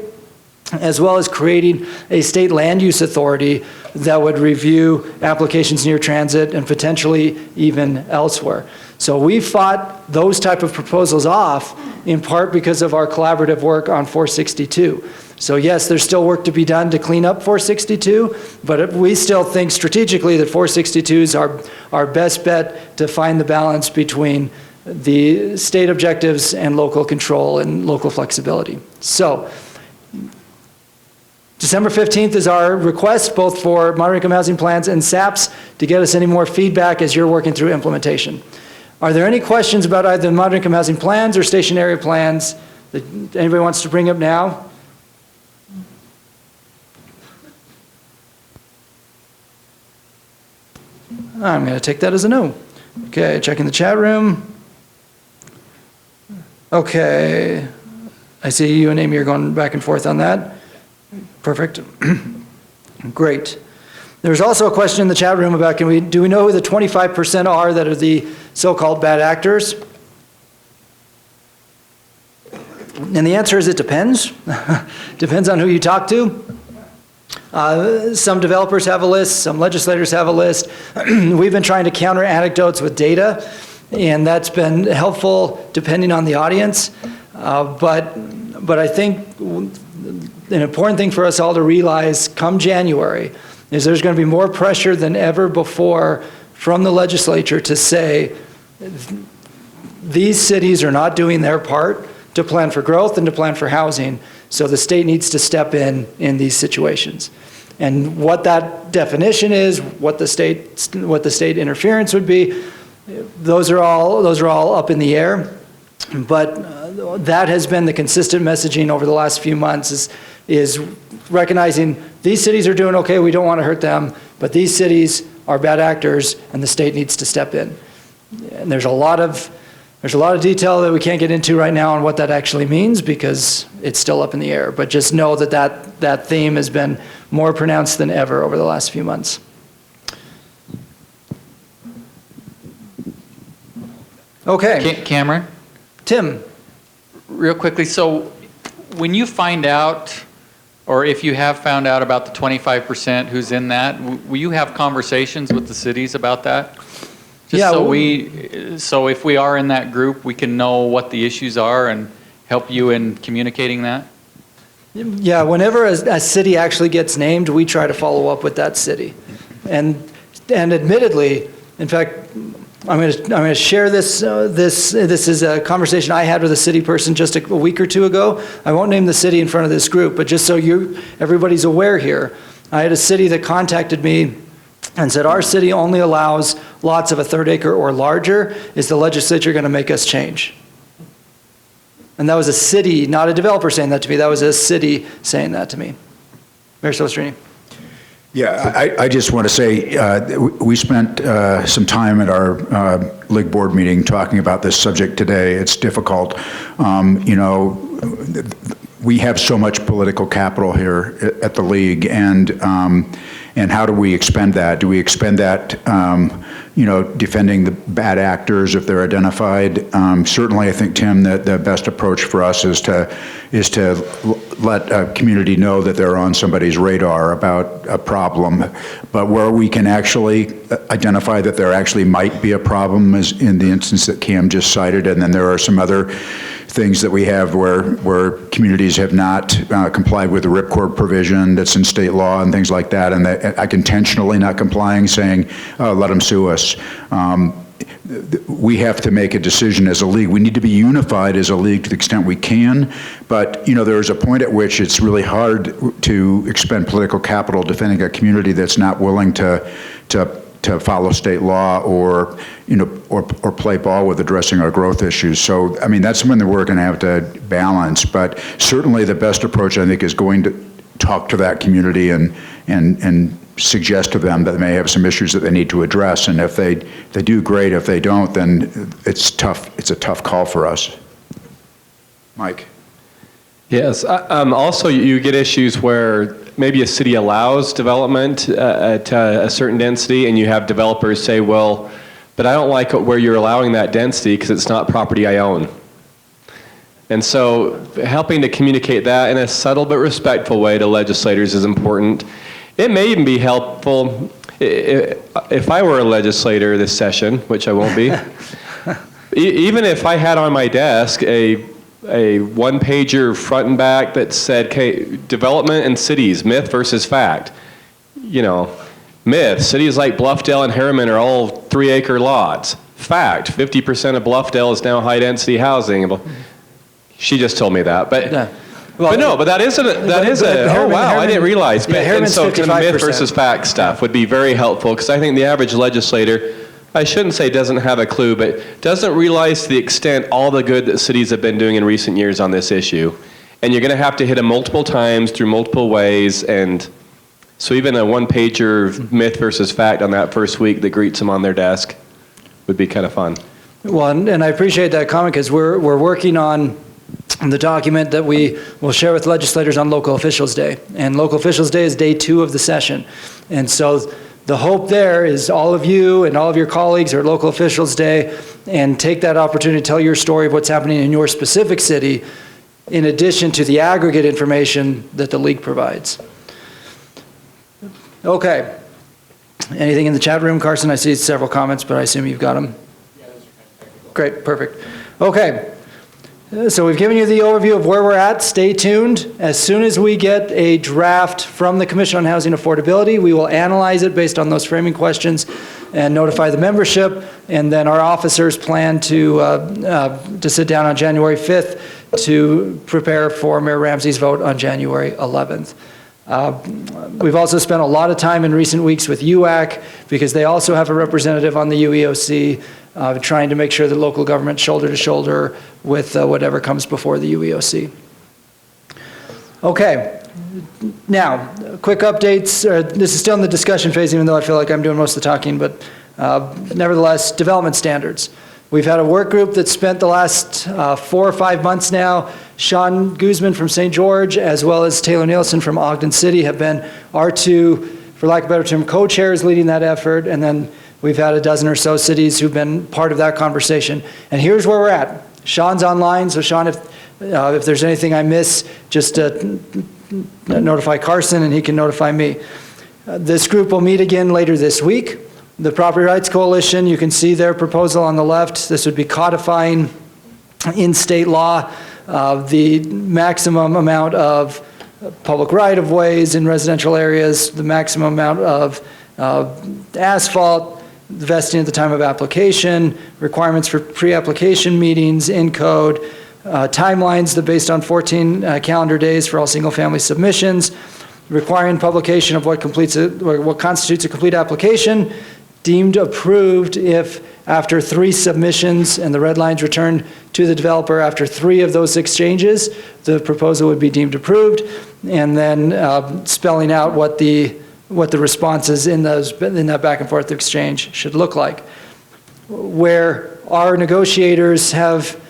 as well as creating a state land use authority that would review applications near transit and potentially even elsewhere. So we fought those type of proposals off in part because of our collaborative work on 462. So yes, there's still work to be done to clean up 462, but we still think strategically that 462 is our best bet to find the balance between the state objectives and local control and local flexibility. So December 15th is our request both for moderate income housing plans and SAPs to get us any more feedback as you're working through implementation. Are there any questions about either moderate income housing plans or station area plans that anybody wants to bring up now? I'm going to take that as a no. Okay, checking the chat room. Okay, I see you and Amy are going back and forth on that. Perfect. Great. There's also a question in the chat room about do we know who the 25% are that are the so-called bad actors? And the answer is it depends. Depends on who you talk to. Some developers have a list, some legislators have a list. We've been trying to counter anecdotes with data, and that's been helpful depending on the audience. But I think an important thing for us all to realize come January is there's going to be more pressure than ever before from the legislature to say these cities are not doing their part to plan for growth and to plan for housing, so the state needs to step in these situations. And what that definition is, what the state interference would be, those are all up in the air. But that has been the consistent messaging over the last few months is recognizing these cities are doing okay, we don't want to hurt them, but these cities are bad actors and the state needs to step in. And there's a lot of There's a lot of detail that we can't get into right now on what that actually means because it's still up in the air. But just know that that theme has been more pronounced than ever over the last few months. Okay.
Cameron,
Tim.
real quickly, so when you find out, or if you have found out about the 25% who's in that, will you have conversations with the cities about that? Just
Yeah,
so if we are in that group, we can know what the issues are and help you in communicating that?
Yeah, whenever a city actually gets named, we try to follow up with that city. And admittedly, in fact, I'm going to share this. This is a conversation I had with a city person just a week or two ago. I won't name the city in front of this group, but just so everybody's aware here, I had a city that contacted me and said, our city only allows lots of a third acre or larger. Is the legislature going to make us change? And that was a city, not a developer saying that to me. That was a city saying that to me. Mayor Silvestrini.
Yeah, I just want to say, we spent some time at our league board meeting talking about this subject today. It's difficult. We have so much political capital here at the league, and how do we expend that? Do we expend that, defending the bad actors if they're identified? Certainly, I think, Tim, that the best approach for us is to let a community know that they're on somebody's radar about a problem. But where we can actually identify that there actually might be a problem is in the instance that Cam just cited, and then there are some other things that we have where communities have not complied with the ripcord provision that's in state law and things like that, and that like intentionally not complying, saying, let them sue us. We have to make a decision as a league. We need to be unified as a league to the extent we can, but there's a point at which it's really hard to expend political capital defending a community that's not willing to follow state law or play ball with addressing our growth issues. So, I mean, that's something that we're going to have to balance, but certainly the best approach, I think, is going to talk to that community and suggest to them that they may have some issues that they need to address. And if they do, great. If they don't, then it's tough. It's a tough call for us. Mike.
Yes. Also, you get issues where maybe a city allows development at a certain density, and you have developers say, well, but I don't like where you're allowing that density because it's not property I own. And so helping to communicate that in a subtle but respectful way to legislators is important. It may even be helpful if I were a legislator this session, which I won't be, even if I had on my desk a one-pager front and back that said, okay, development in cities, myth versus fact. Myth, cities like Bluffdale and Harriman are all 3-acre lots. Fact, 50% of Bluffdale is now high-density housing. She just told me that, but
Yeah.
but that is oh wow, I didn't realize.
Yeah,
And so kind of myth
55%.
versus fact stuff would be very helpful, because I think the average legislator, I shouldn't say doesn't have a clue, but doesn't realize to the extent all the good that cities have been doing in recent years on this issue. And you're going to have to hit them multiple times through multiple ways, and so even a one-pager myth versus fact on that first week that greets them on their desk would be kind of fun.
Well, and I appreciate that comment, because we're working on the document that we will share with legislators on Local Officials Day. And Local Officials Day is day 2 of the session. And so the hope there is all of you and all of your colleagues are at Local Officials Day, and take that opportunity to tell your story of what's happening in your specific city, in addition to the aggregate information that the league provides. Okay. Anything in the chat room, Carson? I see several comments, but I assume you've got them. Yeah, those are technical. Great, perfect. Okay. So we've given you the overview of where we're at. Stay tuned. As soon as we get a draft from the Commission on Housing Affordability, we will analyze it based on those framing questions and notify the membership. And then our officers plan to sit down on January 5th to prepare for Mayor Ramsey's vote on January 11th. We've also spent a lot of time in recent weeks with UAC, because they also have a representative on the UEOC, trying to make sure that local government shoulder to shoulder with whatever comes before the UEOC. Okay, now, quick updates. This is still in the discussion phase, even though I feel like I'm doing most of the talking, but nevertheless, development standards. We've had a work group that's spent the last 4 or 5 months now. Sean Guzman from St. George, as well as Taylor Nielsen from Ogden City, have been our two, for lack of a better term, co-chairs leading that effort. And then we've had a dozen or so cities who've been part of that conversation. And here's where we're at. Sean's online, so Sean, if there's anything I miss, just notify Carson and he can notify me. This group will meet again later this week. The Property Rights Coalition, you can see their proposal on the left. This would be codifying in state law the maximum amount of public right-of-ways in residential areas, the maximum amount of asphalt, vesting at the time of application, requirements for pre-application meetings in code, timelines that based on 14 calendar days for all single-family submissions, requiring publication of what constitutes a complete application, deemed approved if after 3 submissions and the red lines returned to the developer after 3 of those exchanges, the proposal would be deemed approved, and then spelling out what the responses in that back and forth exchange should look like. Where our negotiators have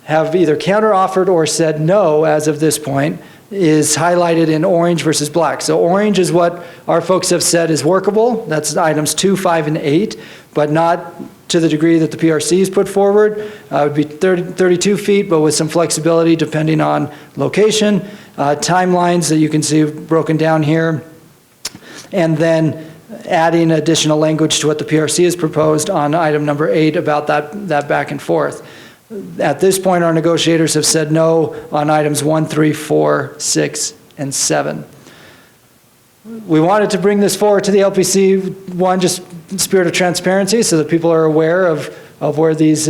either counteroffered or said no as of this point is highlighted in orange versus black. So orange is what our folks have said is workable. That's items 2, 5, and 8, but not to the degree that the PRC's put forward. It would be 32 feet, but with some flexibility depending on location. Timelines that you can see broken down here. And then adding additional language to what the PRC has proposed on item number 8 about that back and forth. At this point, our negotiators have said no on items 1, 3, 4, 6, and 7. We wanted to bring this forward to the LPC, one, just in spirit of transparency so that people are aware of where these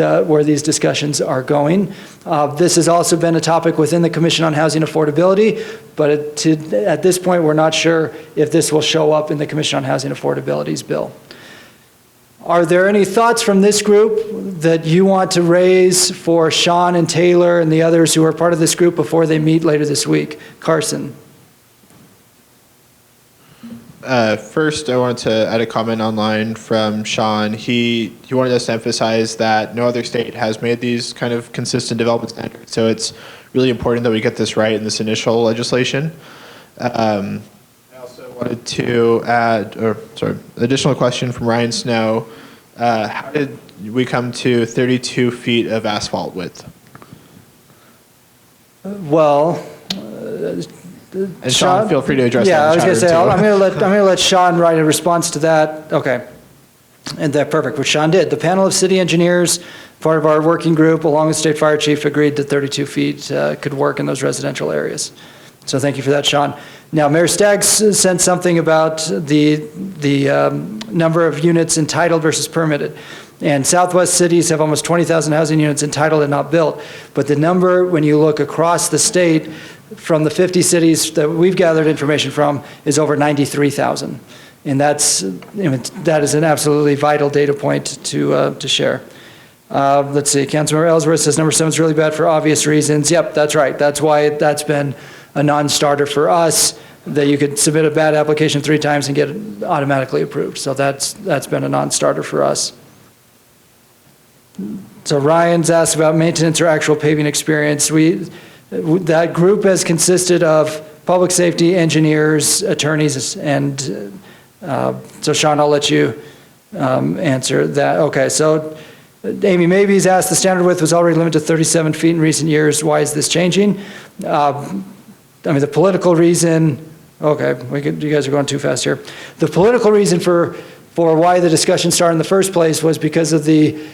discussions are going. This has also been a topic within the Commission on Housing Affordability, but at this point, we're not sure if this will show up in the Commission on Housing Affordability's bill. Are there any thoughts from this group that you want to raise for Sean and Taylor and the others who are part of this group before they meet later this week? Carson.
First, I wanted to add a comment online from Sean. He wanted us to emphasize that no other state has made these kind of consistent development standards, so it's really important that we get this right in this initial legislation. I also wanted to add, additional question from Ryan Snow. How did we come to 32 feet of asphalt width?
Well,
and Sean, feel free to address that.
Yeah, I was going to say,
too.
I'm going to let Sean write a response to that. Okay. And that perfect, which Sean did. The panel of city engineers, part of our working group, along with State Fire Chief, agreed that 32 feet could work in those residential areas. So thank you for that, Sean. Now, Mayor Staggs sent something about the number of units entitled versus permitted. And Southwest cities have almost 20,000 housing units entitled and not built. But the number, when you look across the state, from the 50 cities that we've gathered information from, is over 93,000. And that is an absolutely vital data point to share. Let's see, Councilmember Ellsworth says number 7 is really bad for obvious reasons. Yep, that's right. That's why that's been a non-starter for us, that you could submit a bad application 3 times and get it automatically approved. So that's been a non-starter for us. So Ryan's asked about maintenance or actual paving experience. That group has consisted of public safety engineers, attorneys, and so Sean, I'll let you answer that. Okay, so Amy Mabey's asked, the standard width was already limited to 37 feet in recent years. Why is this changing? I mean, the political reason, okay, you guys are going too fast here. The political reason for why the discussion started in the first place was because of the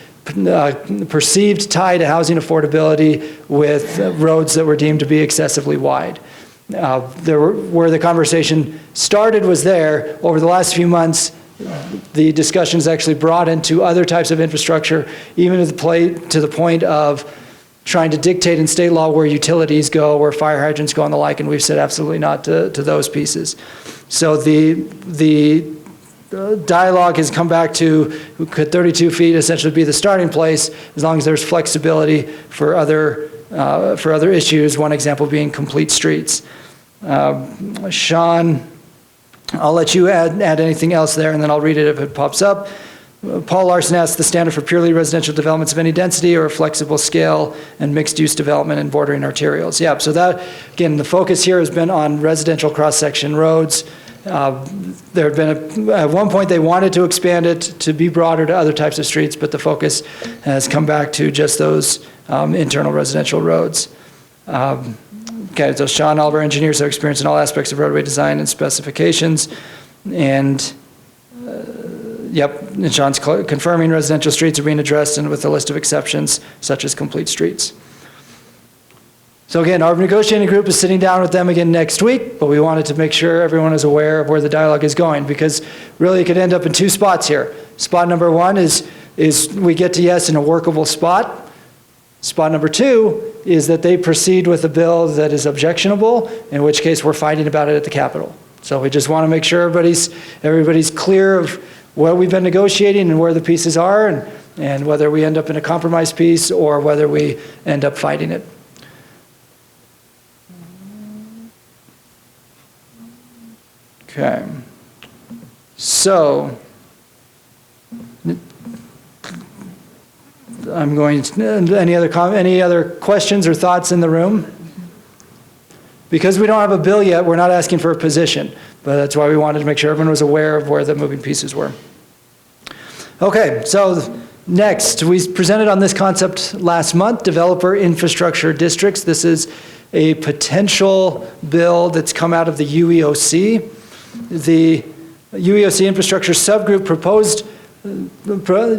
perceived tie to housing affordability with roads that were deemed to be excessively wide. Where the conversation started was there. Over the last few months, the discussions actually brought into other types of infrastructure, even to the point of trying to dictate in state law where utilities go, where fire hydrants go and the like, and we've said absolutely not to those pieces. So the dialogue has come back to, could 32 feet essentially be the starting place, as long as there's flexibility for other issues, one example being complete streets. Sean, I'll let you add anything else there, and then I'll read it if it pops up. Paul Larson asked the standard for purely residential developments of any density or flexible scale and mixed-use development and bordering arterials. Yeah, so that, again, the focus here has been on residential cross-section roads. There had been, at one point, they wanted to expand it to be broader to other types of streets, but the focus has come back to just those internal residential roads. Okay, so Sean, all of our engineers have experience in all aspects of roadway design and specifications. And yep, and Sean's confirming residential streets are being addressed and with a list of exceptions, such as complete streets. So again, our negotiating group is sitting down with them again next week, but we wanted to make sure everyone is aware of where the dialogue is going, because really it could end up in two spots here. Spot number one is we get to yes in a workable spot. Spot number two is that they proceed with a bill that is objectionable, in which case we're fighting about it at the Capitol. So we just want to make sure everybody's clear of what we've been negotiating and where the pieces are, and whether we end up in a compromise piece or whether we end up fighting it. Okay. So I'm going to, any other questions or thoughts in the room? Because we don't have a bill yet, we're not asking for a position, but that's why we wanted to make sure everyone was aware of where the moving pieces were. Okay, so next, we presented on this concept last month, developer infrastructure districts. This is a potential bill that's come out of the UEOC. The UEOC infrastructure subgroup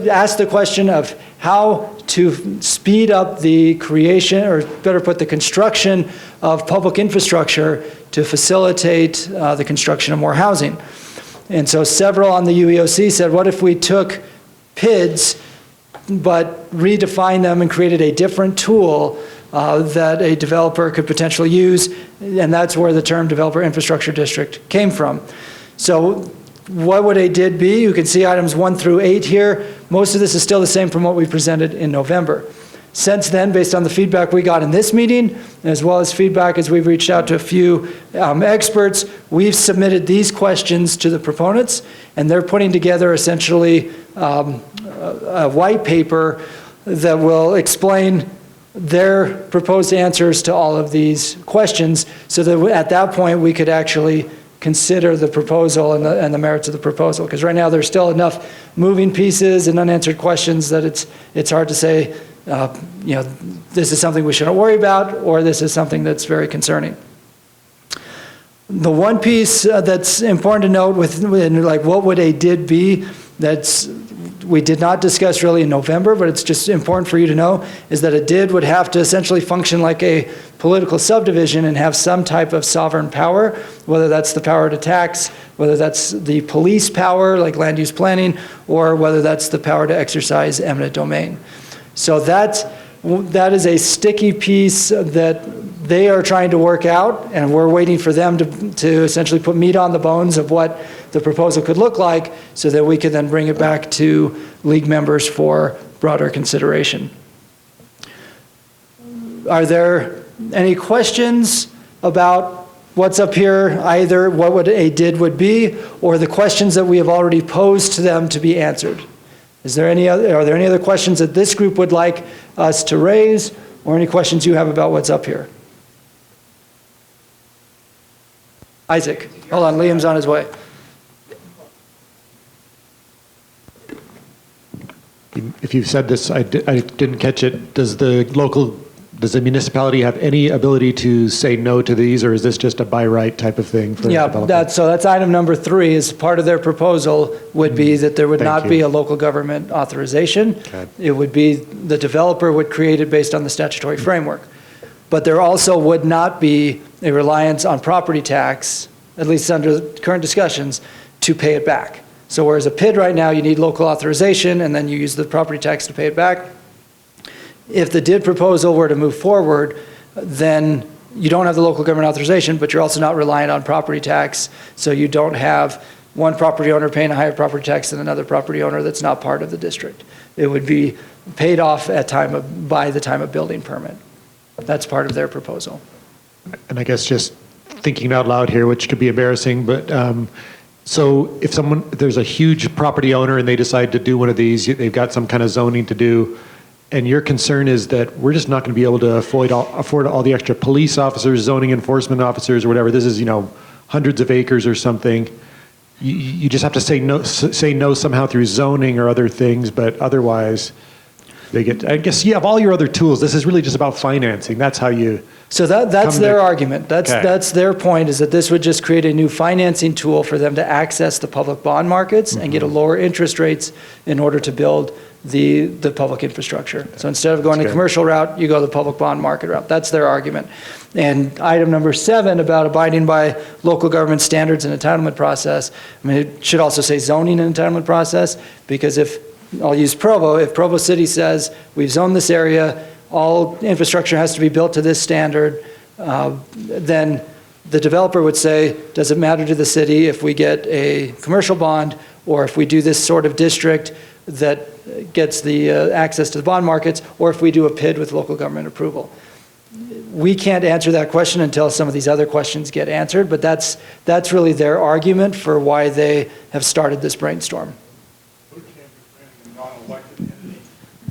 asked the question of how to speed up the creation, or better put, the construction of public infrastructure to facilitate the construction of more housing. And so several on the UEOC said, what if we took PIDs but redefined them and created a different tool that a developer could potentially use, and that's where the term developer infrastructure district came from. So what would a DID be? You can see items 1 through 8 here. Most of this is still the same from what we presented in November. Since then, based on the feedback we got in this meeting, as well as feedback as we've reached out to a few experts, we've submitted these questions to the proponents, and they're putting together essentially a white paper that will explain their proposed answers to all of these questions, so that at that point we could actually consider the proposal and the merits of the proposal. Because right now there's still enough moving pieces and unanswered questions that it's hard to say, this is something we shouldn't worry about, or this is something that's very concerning. The one piece that's important to note with like what would a DID be, we did not discuss really in November, but it's just important for you to know, is that a DID would have to essentially function like a political subdivision and have some type of sovereign power, whether that's the power to tax, whether that's the police power, like land use planning, or whether that's the power to exercise eminent domain. So that is a sticky piece that they are trying to work out, and we're waiting for them to essentially put meat on the bones of what the proposal could look like, so that we can then bring it back to league members for broader consideration. Are there any questions about what's up here, either what would a DID would be, or the questions that we have already posed to them to be answered? Are there any other questions that this group would like us to raise, or any questions you have about what's up here? Isaac, hold on, Liam's on his way.
If you've said this, I didn't catch it. Does the municipality have any ability to say no to these, or is this just a by right type of thing for development?
So that's item number 3, is part of their proposal would be that there would not be a local government authorization.
Okay.
It would be the developer would create it based on the statutory framework. But there also would not be a reliance on property tax, at least under current discussions, to pay it back. So whereas a PID right now, you need local authorization and then you use the property tax to pay it back. If the DID proposal were to move forward, then you don't have the local government authorization, but you're also not reliant on property tax. So you don't have one property owner paying a higher property tax than another property owner that's not part of the district. It would be paid off by the time of building permit. That's part of their proposal.
And I guess just thinking out loud here, which could be embarrassing, but So if there's a huge property owner and they decide to do one of these, they've got some kind of zoning to do, and your concern is that we're just not going to be able to afford all the extra police officers, zoning enforcement officers, or whatever. This is, hundreds of acres or something. You just have to say no somehow through zoning or other things, but otherwise they get, I guess you have all your other tools. This is really just about financing. That's how you.
So that's their argument. That's their point, is that this would just create a new financing tool for them to access the public bond markets and get a lower interest rates in order to build the public infrastructure. So instead of going the commercial route, you go the public bond market route. That's their argument. And item number 7 about abiding by local government standards and entitlement process, I mean, it should also say zoning and entitlement process, because I'll use Provo, if Provo City says, we've zoned this area, all infrastructure has to be built to this standard, then the developer would say, does it matter to the city if we get a commercial bond, or if we do this sort of district that gets the access to the bond markets, or if we do a PID with local government approval? We can't answer that question until some of these other questions get answered, but that's really their argument for why they have started this brainstorm.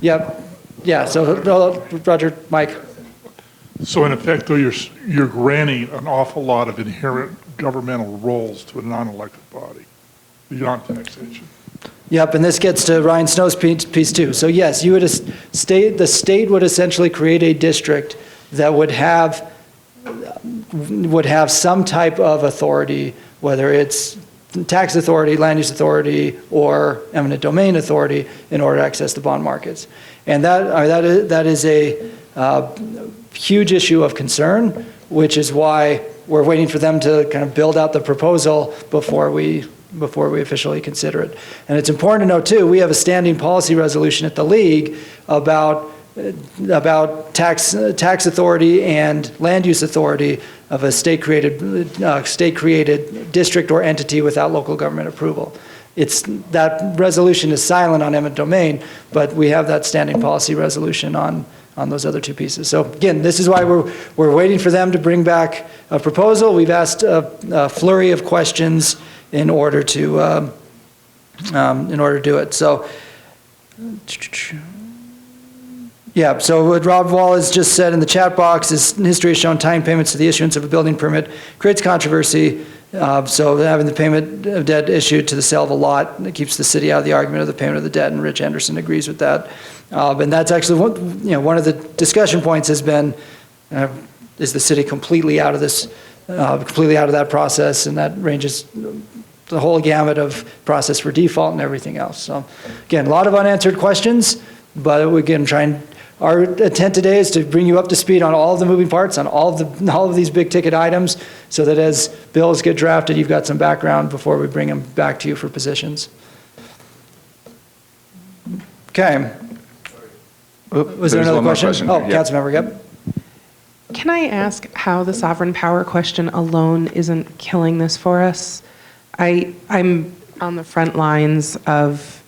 Yep. Yeah, so Roger, Mike.
So in effect, though, you're granting an awful lot of inherent governmental roles to a non-elected body beyond taxation.
Yep, and this gets to Ryan Snow's piece too. So yes, the state would essentially create a district that would have some type of authority, whether it's tax authority, land use authority, or eminent domain authority, in order to access the bond markets. And that is a huge issue of concern, which is why we're waiting for them to kind of build out the proposal before we officially consider it. And it's important to note too, we have a standing policy resolution at the league about tax authority and land use authority of a state-created district or entity without local government approval. That resolution is silent on eminent domain, but we have that standing policy resolution on those other two pieces. So again, this is why we're waiting for them to bring back a proposal. We've asked a flurry of questions in order to do it. So. Yeah, so what Rob Wall has just said in the chat box is history has shown tying payments to the issuance of a building permit creates controversy. So having the payment of debt issued to the sale of a lot, that keeps the city out of the argument of the payment of the debt, and Rich Anderson agrees with that. And that's actually one of the discussion points has been, is the city completely out of this, completely out of that process, and that ranges the whole gamut of process for default and everything else. So again, a lot of unanswered questions, but again, our intent today is to bring you up to speed on all of the moving parts, on all of these big ticket items, so that as bills get drafted, you've got some background before we bring them back to you for positions. Okay. Was there another question? Oh, Councilmember, yep.
Can I ask how the sovereign power question alone isn't killing this for us? I'm on the front lines of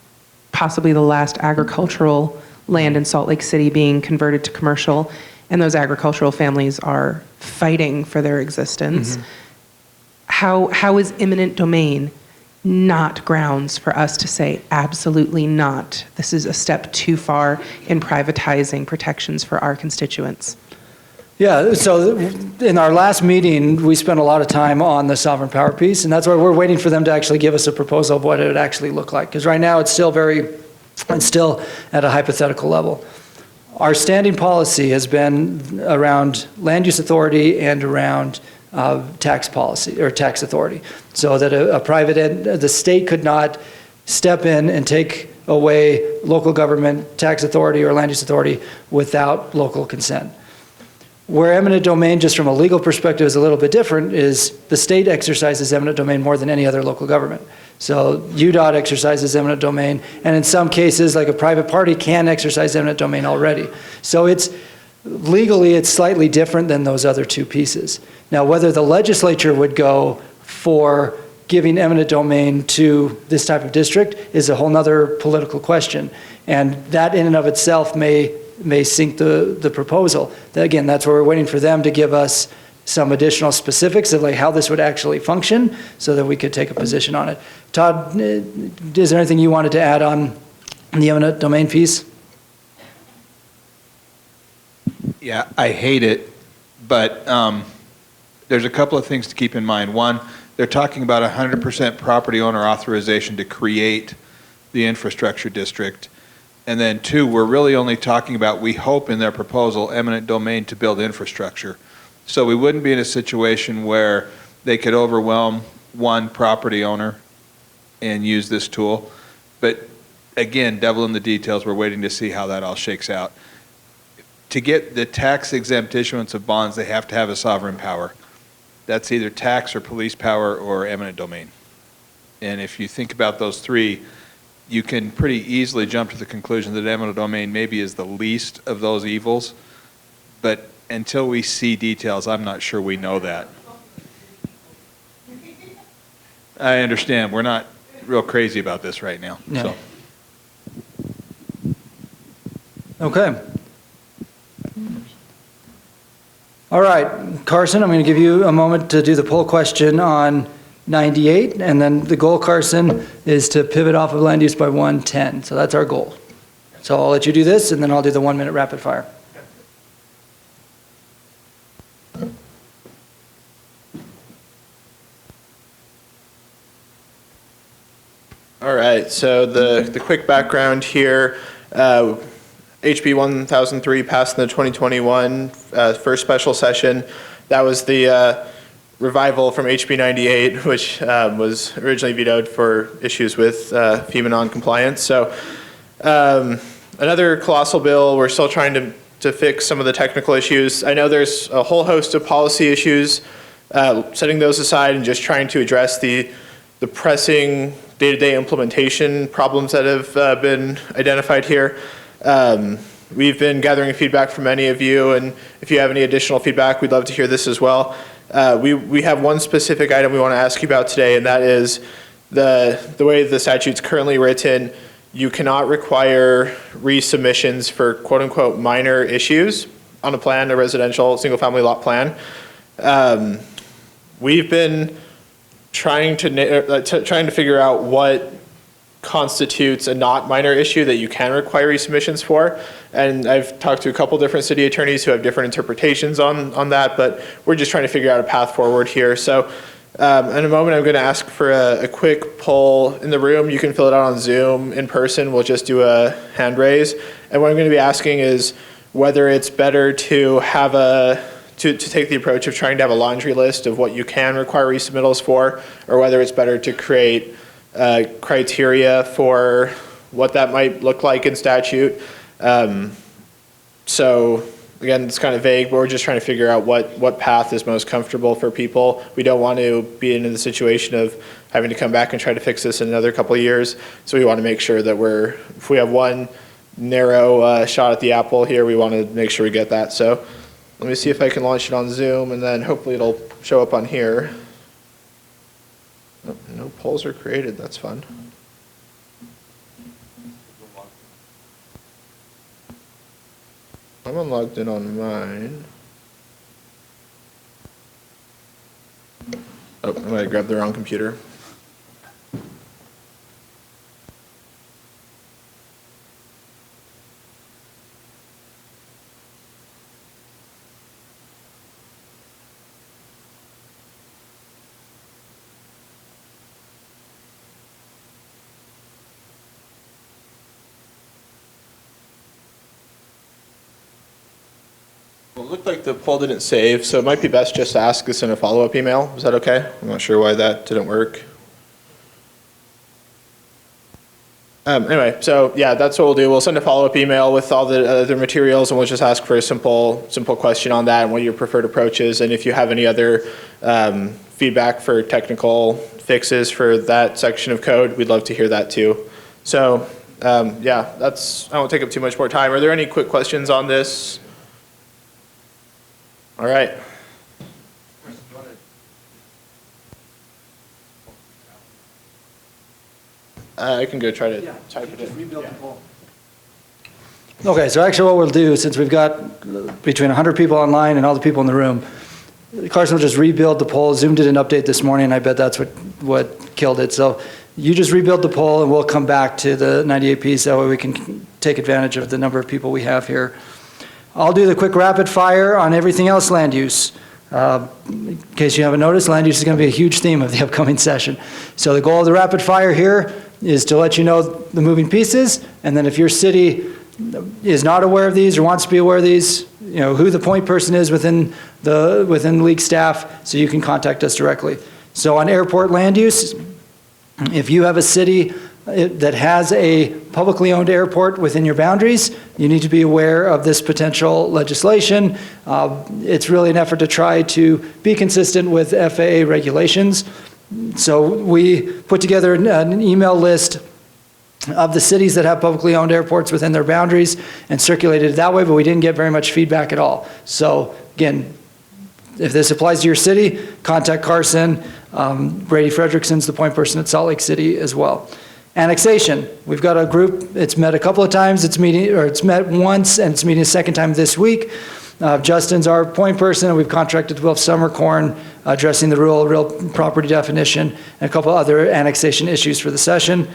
possibly the last agricultural land in Salt Lake City being converted to commercial, and those agricultural families are fighting for their existence. Mm-hmm. How is eminent domain not grounds for us to say absolutely not? This is a step too far in privatizing protections for our constituents.
Yeah, so in our last meeting, we spent a lot of time on the sovereign power piece, and that's why we're waiting for them to actually give us a proposal of what it would actually look like. Because right now, it's still at a hypothetical level. Our standing policy has been around land use authority and around tax policy or tax authority, so that the state could not step in and take away local government tax authority or land use authority without local consent. Where eminent domain, just from a legal perspective, is a little bit different is the state exercises eminent domain more than any other local government. So UDOT exercises eminent domain, and in some cases, like a private party can exercise eminent domain already. So legally, it's slightly different than those other two pieces. Now, whether the legislature would go for giving eminent domain to this type of district is a whole nother political question. And that in and of itself may sink the proposal. Again, that's where we're waiting for them to give us some additional specifics of like how this would actually function so that we could take a position on it. Todd, is there anything you wanted to add on the eminent domain piece?
Yeah, I hate it, but there's a couple of things to keep in mind. One, they're talking about 100% property owner authorization to create the infrastructure district. And then two, we're really only talking about, we hope in their proposal, eminent domain to build infrastructure. So we wouldn't be in a situation where they could overwhelm one property owner and use this tool. But again, devil in the details, we're waiting to see how that all shakes out. To get the tax exempt issuance of bonds, they have to have a sovereign power. That's either tax or police power or eminent domain. And if you think about those three, you can pretty easily jump to the conclusion that eminent domain maybe is the least of those evils. But until we see details, I'm not sure we know that. I understand. We're not real crazy about this right now.
Yeah.
So.
Okay. All right, Carson, I'm going to give you a moment to do the poll question on 98, and then the goal, Carson, is to pivot off of land use by 110. So that's our goal. So I'll let you do this, and then I'll do the 1-minute rapid fire.
All right, so the quick background here, HB 1003 passed in the 2021 first special session. That was the revival from HB 98, which was originally vetoed for issues with FEMA non-compliance. So another colossal bill. We're still trying to fix some of the technical issues. I know there's a whole host of policy issues, setting those aside and just trying to address the pressing day-to-day implementation problems that have been identified here. We've been gathering feedback from many of you, and if you have any additional feedback, we'd love to hear this as well. We have one specific item we want to ask you about today, and that is the way the statute's currently written. You cannot require resubmissions for quote-unquote minor issues on a plan, a residential single-family lot plan. We've been trying to figure out what constitutes a not minor issue that you can require resubmissions for. And I've talked to a couple different city attorneys who have different interpretations on that, but we're just trying to figure out a path forward here. So in a moment, I'm going to ask for a quick poll in the room. You can fill it out on Zoom. In person, we'll just do a hand raise. And what I'm going to be asking is whether it's better to have to take the approach of trying to have a laundry list of what you can require resubmittals for, or whether it's better to create criteria for what that might look like in statute. So again, it's kind of vague, but we're just trying to figure out what path is most comfortable for people. We don't want to be in the situation of having to come back and try to fix this in another couple of years. So we want to make sure that if we have one narrow shot at the apple here, we want to make sure we get that. So let me see if I can launch it on Zoom, and then hopefully it'll show up on here. No polls are created, that's fun. I'm unlogged in on mine. Oh, I might have grabbed the wrong computer. Well, it looked like the poll didn't save, so it might be best just to ask this in a follow-up email. Is that okay? I'm not sure why that didn't work. Anyway, so yeah, that's what we'll do. We'll send a follow-up email with all the other materials, and we'll just ask for a simple question on that and what your preferred approach is. And if you have any other feedback for technical fixes for that section of code, we'd love to hear that too. So yeah, I won't take up too much more time. Are there any quick questions on this? All right. I can go try to type it in.
Okay, so actually what we'll do, since we've got between 100 people online and all the people in the room, Carson will just rebuild the pole. Zoom did an update this morning, and I bet that's what killed it. So you just rebuild the pole, and we'll come back to the 98 piece. That way we can take advantage of the number of people we have here. I'll do the quick rapid fire on everything else land use. In case you haven't noticed, land use is going to be a huge theme of the upcoming session. So the goal of the rapid fire here is to let you know the moving pieces, and then if your city is not aware of these or wants to be aware of these, you know, who the point person is within league staff, so you can contact us directly. So on airport land use, if you have a city that has a publicly owned airport within your boundaries, you need to be aware of this potential legislation. It's really an effort to try to be consistent with FAA regulations. So we put together an email list of the cities that have publicly owned airports within their boundaries and circulated it that way, but we didn't get very much feedback at all. So again, if this applies to your city, contact Carson. Brady Fredrickson's the point person at Salt Lake City as well. Annexation, we've got a group, it's met a couple of times, it's met once, and it's meeting a second time this week. Justin's our point person, and we've contracted with Summercorn addressing the real property definition and a couple other annexation issues for the session.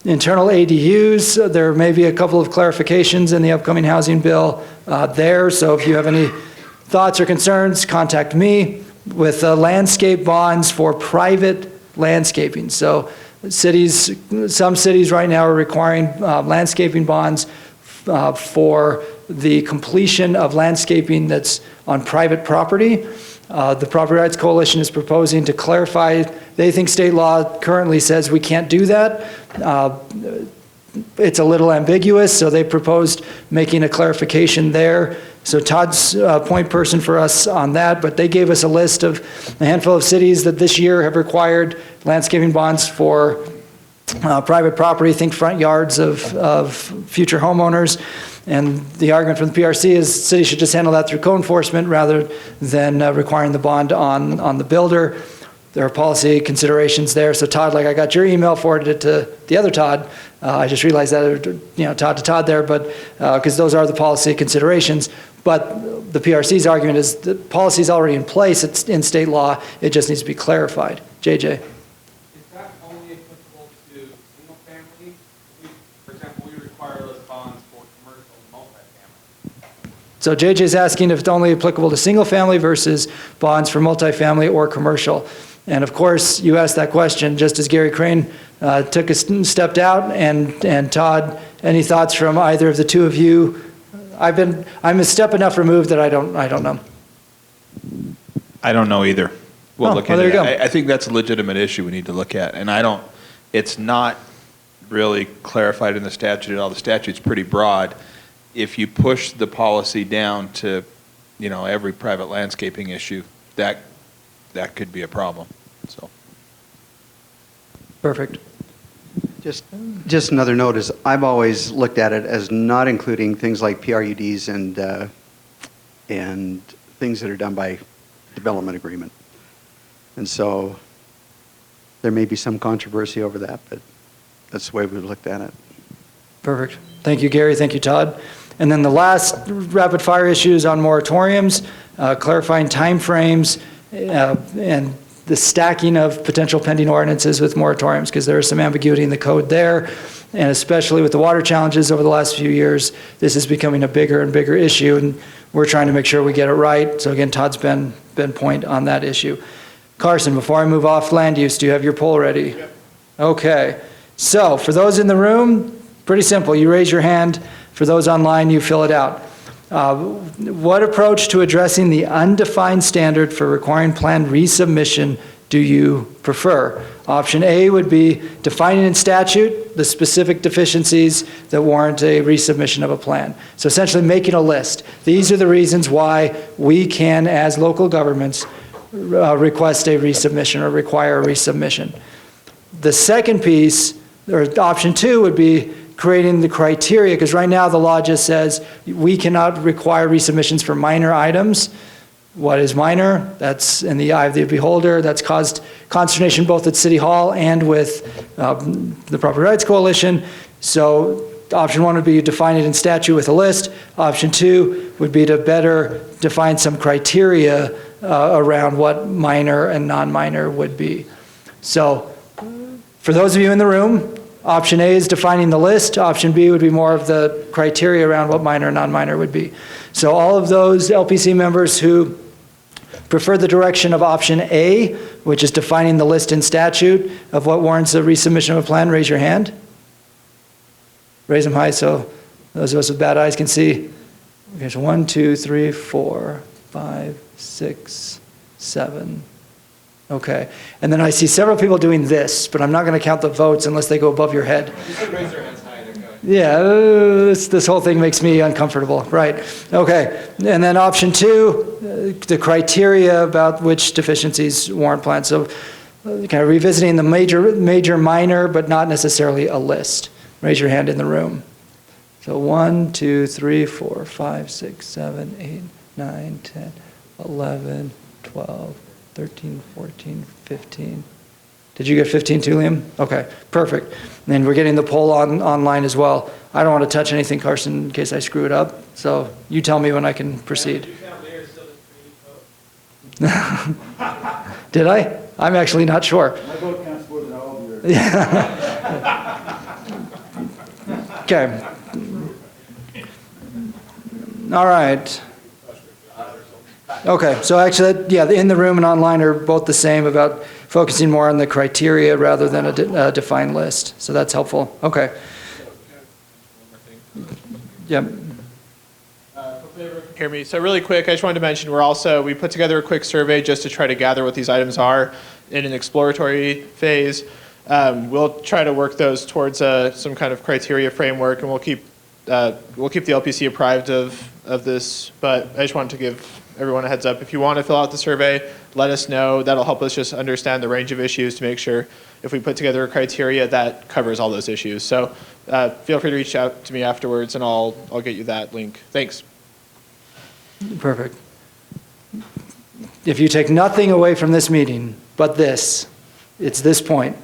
Internal ADUs, there may be a couple of clarifications in the upcoming housing bill there, so if you have any thoughts or concerns, contact me. With landscape bonds for private landscaping. So some cities right now are requiring landscaping bonds for the completion of landscaping that's on private property. The Property Rights Coalition is proposing to clarify. They think state law currently says we can't do that. It's a little ambiguous, so they proposed making a clarification there. So Todd's point person for us on that, but they gave us a list of a handful of cities that this year have required landscaping bonds for private property, think front yards of future homeowners. And the argument from the PRC is cities should just handle that through code enforcement rather than requiring the bond on the builder. There are policy considerations there. So Todd, like I got your email, forwarded it to the other Todd. I just realized that, Todd to Todd there, but because those are the policy considerations. But the PRC's argument is the policy is already in place. It's in state law. It just needs to be clarified. JJ.
Is that only applicable to single family? For example, we require those bonds for commercial and multifamily.
So JJ's asking if it's only applicable to single family versus bonds for multifamily or commercial. And of course, you asked that question just as Gary Crane stepped out. And Todd, any thoughts from either of the two of you? I'm a step enough removed that I don't know.
I don't know either. We'll look into
there you go.
I think that's a legitimate issue we need to look at. And it's not really clarified in the statute at all. The statute's pretty broad. If you push the policy down to, every private landscaping issue, that could be a problem. So.
Perfect.
Just another note is I've always looked at it as not including things like PRUDs and things that are done by development agreement. And so there may be some controversy over that, but that's the way we've looked at it.
Perfect. Thank you, Gary. Thank you, Todd. And then the last rapid fire issues on moratoriums, clarifying timeframes, and the stacking of potential pending ordinances with moratoriums, because there is some ambiguity in the code there. And especially with the water challenges over the last few years, this is becoming a bigger and bigger issue, and we're trying to make sure we get it right. So again, Todd's been point on that issue. Carson, before I move off land use, do you have your poll ready? Yep. Okay. So for those in the room, pretty simple. You raise your hand. For those online, you fill it out. What approach to addressing the undefined standard for requiring plan resubmission do you prefer? Option A would be defining in statute the specific deficiencies that warrant a resubmission of a plan. So essentially making a list. These are the reasons why we can, as local governments, request a resubmission or require a resubmission. The second piece, or option two, would be creating the criteria, because right now the law just says we cannot require resubmissions for minor items. What is minor? That's in the eye of the beholder. That's caused consternation both at City Hall and with the Property Rights Coalition. So option 1 would be define it in statute with a list. Option 2 would be to better define some criteria around what minor and non-minor would be. So for those of you in the room, option A is defining the list. Option B would be more of the criteria around what minor and non-minor would be. So all of those LPC members who prefer the direction of option A, which is defining the list in statute of what warrants a resubmission of a plan, raise your hand. Raise them high so those of us with bad eyes can see. Okay, so 1, 2, 3, 4, 5, 6, 7. Okay, and then I see several people doing this, but I'm not going to count the votes unless they go above your head.
You should raise their hands high. They're going.
Yeah, this whole thing makes me uncomfortable. Right. Okay, and then option 2, the criteria about which deficiencies warrant plans. So kind of revisiting the major, minor, but not necessarily a list. Raise your hand in the room. So 1, 2, 3, 4, 5, 6, 7, 8, 9, 10, 11, 12, 13, 14, 15. Did you get 15 too, Liam? Okay, perfect. And we're getting the poll online as well. I don't want to touch anything, Carson, in case I screw it up. So you tell me when I can proceed. Did I? I'm actually not sure.
My vote counts more than all of yours.
Okay. All right. Okay, so actually, yeah, in the room and online are both the same about focusing more on the criteria rather than a defined list. So that's helpful. Okay. Yep.
Hear me. So really quick, I just wanted to mention we put together a quick survey just to try to gather what these items are in an exploratory phase. We'll try to work those towards some kind of criteria framework, and we'll keep the LPC apprised of this. But I just wanted to give everyone a heads up. If you want to fill out the survey, let us know. That'll help us just understand the range of issues to make sure if we put together a criteria that covers all those issues. So feel free to reach out to me afterwards, and I'll get you that link. Thanks.
Perfect. If you take nothing away from this meeting but this, it's this point.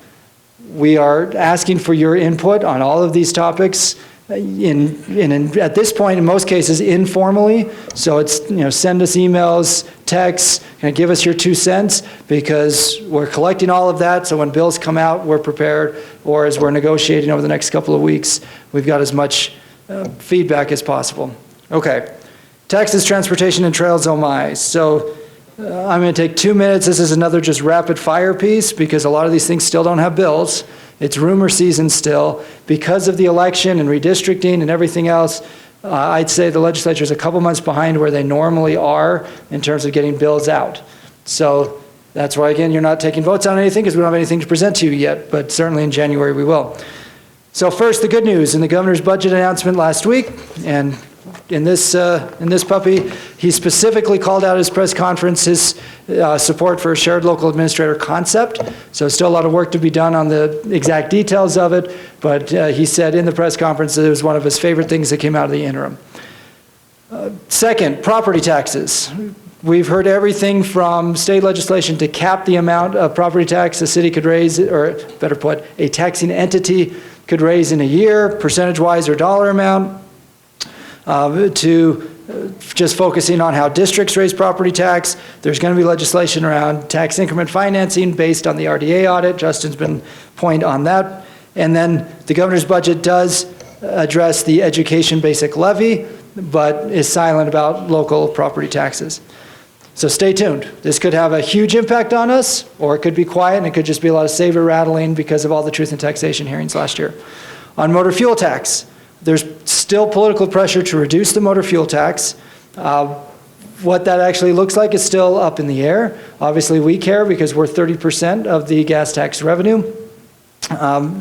We are asking for your input on all of these topics at this point, in most cases, informally. So it's, send us emails, texts, and give us your 2 cents, because we're collecting all of that. So when bills come out, we're prepared, or as we're negotiating over the next couple of weeks, we've got as much feedback as possible. Okay. Taxes, transportation, and trails, oh my. So I'm going to take 2 minutes. This is another just rapid fire piece, because a lot of these things still don't have bills. It's rumor season still. Because of the election and redistricting and everything else, I'd say the legislature is a couple months behind where they normally are in terms of getting bills out. So that's why, again, you're not taking votes on anything, because we don't have anything to present to you yet, but certainly in January we will. So first, the good news. In the governor's budget announcement last week, and in this puppy, he specifically called out at his press conference his support for a shared local administrator concept. So still a lot of work to be done on the exact details of it, but he said in the press conference that it was one of his favorite things that came out of the interim. Second, property taxes. We've heard everything from state legislation to cap the amount of property tax a city could raise, or better put, a taxing entity could raise in a year, percentage-wise or dollar amount, to just focusing on how districts raise property tax. There's going to be legislation around tax increment financing based on the RDA audit. Justin's been point on that. And then the governor's budget does address the education basic levy, but is silent about local property taxes. So stay tuned. This could have a huge impact on us, or it could be quiet, and it could just be a lot of saber rattling because of all the truth in taxation hearings last year. On motor fuel tax, there's still political pressure to reduce the motor fuel tax. What that actually looks like is still up in the air. Obviously, we care because we're 30% of the gas tax revenue.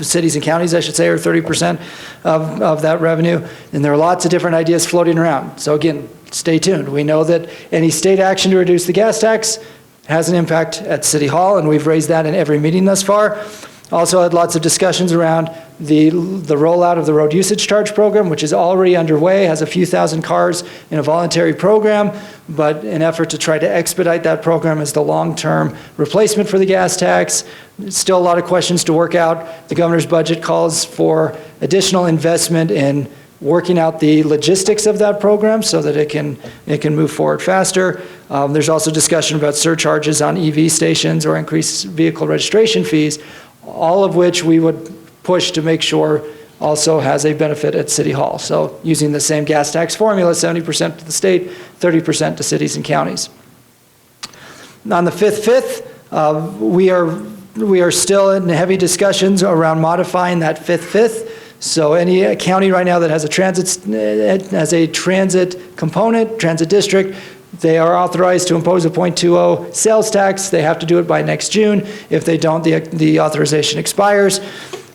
Cities and counties, I should say, are 30% of that revenue. And there are lots of different ideas floating around. So again, stay tuned. We know that any state action to reduce the gas tax has an impact at City Hall, and we've raised that in every meeting thus far. Also had lots of discussions around the rollout of the road usage charge program, which is already underway, has a few thousand cars in a voluntary program, but an effort to try to expedite that program as the long-term replacement for the gas tax. Still a lot of questions to work out. The governor's budget calls for additional investment in working out the logistics of that program so that it can move forward faster. There's also discussion about surcharges on EV stations or increased vehicle registration fees, all of which we would push to make sure also has a benefit at City Hall. So using the same gas tax formula, 70% to the state, 30% to cities and counties. On the fifth, we are still in heavy discussions around modifying that fifth. So any county right now that has a transit component, transit district, they are authorized to impose a 0.20 sales tax. They have to do it by next June. If they don't, the authorization expires.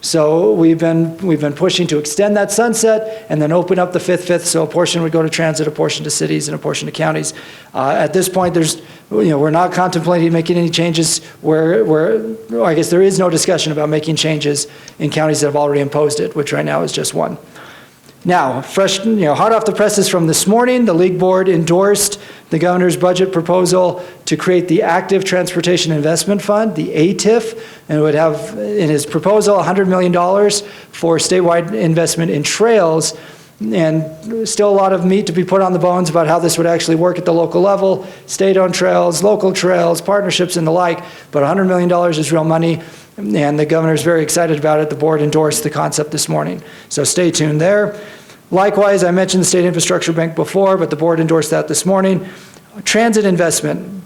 So we've been pushing to extend that sunset and then open up the fifth. So a portion would go to transit, a portion to cities, and a portion to counties. At this point, we're not contemplating making any changes I guess there is no discussion about making changes in counties that have already imposed it, which right now is just one. Now, fresh, hot off the presses from this morning, the League Board endorsed the governor's budget proposal to create the Active Transportation Investment Fund, the ATIF, and it would have, in his proposal, $100 million for statewide investment in trails, and still a lot of meat to be put on the bones about how this would actually work at the local level, state-owned trails, local trails, partnerships, and the like, but $100 million is real money, and the governor's very excited about it. The board endorsed the concept this morning, so stay tuned there. Likewise, I mentioned the State Infrastructure Bank before, but the board endorsed that this morning. Transit investment.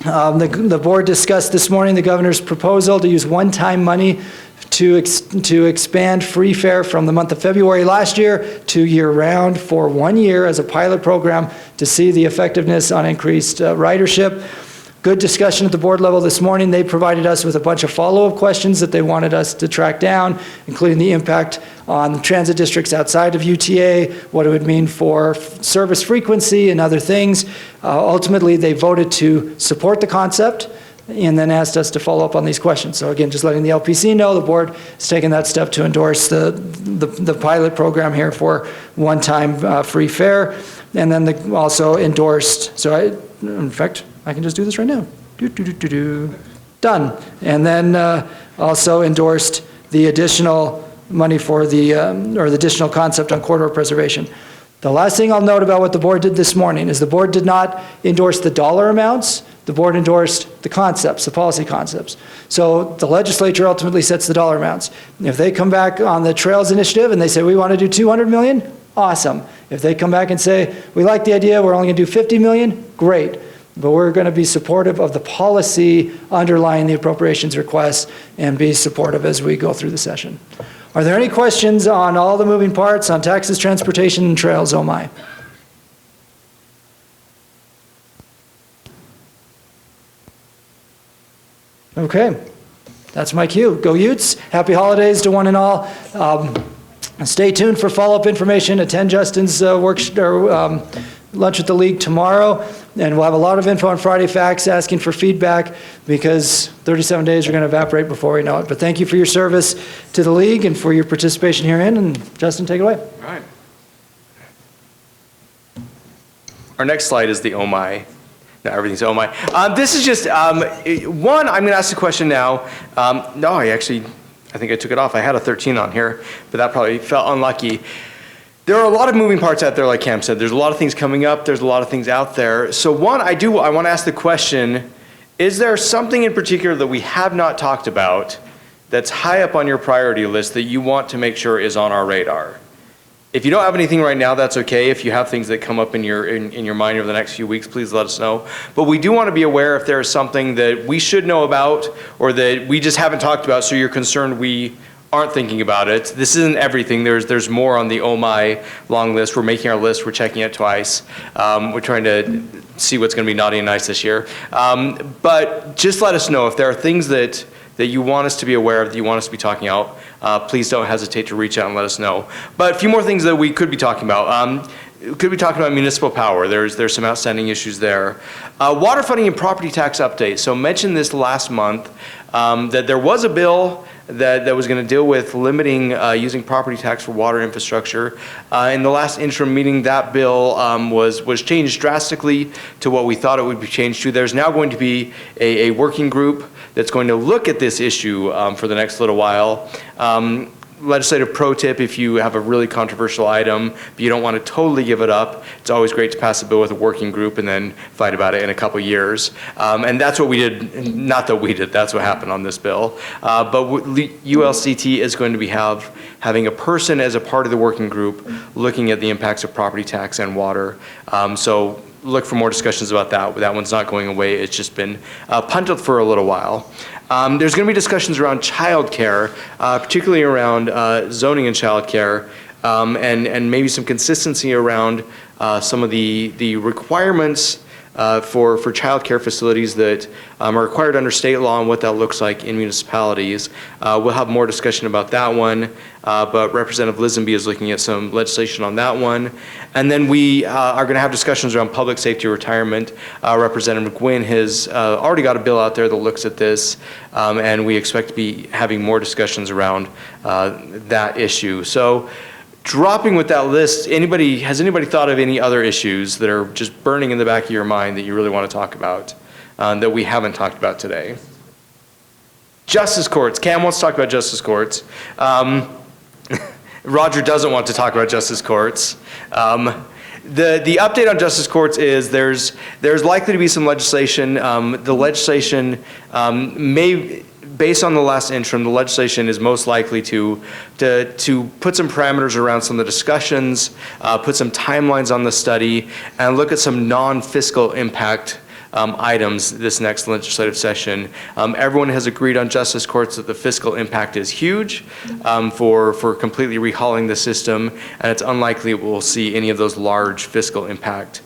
The board discussed this morning the governor's proposal to use one-time money to expand free fare from the month of February last year to year-round for 1 year as a pilot program to see the effectiveness on increased ridership. Good discussion at the board level this morning. They provided us with a bunch of follow-up questions that they wanted us to track down, including the impact on transit districts outside of UTA, what it would mean for service frequency and other things. Ultimately, they voted to support the concept and then asked us to follow up on these questions. So again, just letting the LPC know, the board has taken that step to endorse the pilot program here for one-time free fare. And then also endorsed, in fact, I can just do this right now. Done. And then also endorsed the additional money for the additional concept on corridor preservation. The last thing I'll note about what the board did this morning is the board did not endorse the dollar amounts. The board endorsed the concepts, the policy concepts. So the legislature ultimately sets the dollar amounts. If they come back on the Trails Initiative and they say, we want to do 200 million, awesome. If they come back and say, we like the idea, we're only going to do 50 million, great. But we're going to be supportive of the policy underlying the appropriations requests and be supportive as we go through the session. Are there any questions on all the moving parts on taxes, transportation, and trails? Oh my. Okay, that's my cue. Go Utes. Happy holidays to one and all. Stay tuned for follow-up information. Attend Justin's lunch with the league tomorrow, and we'll have a lot of info on Friday Facts asking for feedback because 37 days are going to evaporate before we know it. But thank you for your service to the league and for your participation herein. And Justin, take it away.
All right. Our next slide is the oh my. No, everything's oh my. This is just one. I'm going to ask a question now. No, I think I took it off. I had a 13 on here, but that probably felt unlucky. There are a lot of moving parts out there, like Cam said. There's a lot of things coming up. There's a lot of things out there. So one, I want to ask the question, is there something in particular that we have not talked about that's high up on your priority list that you want to make sure is on our radar? If you don't have anything right now, that's okay. If you have things that come up in your mind over the next few weeks, please let us know. But we do want to be aware if there is something that we should know about or that we just haven't talked about, so you're concerned we aren't thinking about it. This isn't everything. There's more on the oh my long list. We're making our list. We're checking it twice. We're trying to see what's going to be naughty and nice this year. But just let us know if there are things that you want us to be aware of, that you want us to be talking about. Please don't hesitate to reach out and let us know. But a few more things that we could be talking about. could be talking about municipal power. There's some outstanding issues there. Water funding and property tax update. So mentioned this last month, that there was a bill that was going to deal with limiting using property tax for water infrastructure. In the last interim meeting, that bill was changed drastically to what we thought it would be changed to. There's now going to be a working group that's going to look at this issue for the next little while. Legislative pro tip: if you have a really controversial item, but you don't want to totally give it up, it's always great to pass a bill with a working group and then fight about it in a couple years. And that's what we did, not that we did, that's what happened on this bill. But ULCT is going to be having a person as a part of the working group looking at the impacts of property tax and water. So look for more discussions about that. That one's not going away. It's just been punted for a little while. There's going to be discussions around childcare, particularly around zoning and childcare, and maybe some consistency around some of the requirements for childcare facilities that are required under state law and what that looks like in municipalities. We'll have more discussion about that one, but Representative Lisenby is looking at some legislation on that one. And then we are going to have discussions around public safety retirement. Representative McGuinn has already got a bill out there that looks at this, and we expect to be having more discussions around that issue. So, dropping with that list, has anybody thought of any other issues that are just burning in the back of your mind that you really want to talk about that we haven't talked about today? Justice courts. Cam wants to talk about justice courts. Roger doesn't want to talk about justice courts. The update on justice courts is there's likely to be some legislation. The legislation based on the last interim, the legislation is most likely to put some parameters around some of the discussions, put some timelines on the study, and look at some non-fiscal impact items this next legislative session. Everyone has agreed on justice courts that the fiscal impact is huge for completely rehauling the system, and it's unlikely we'll see any of those large fiscal impact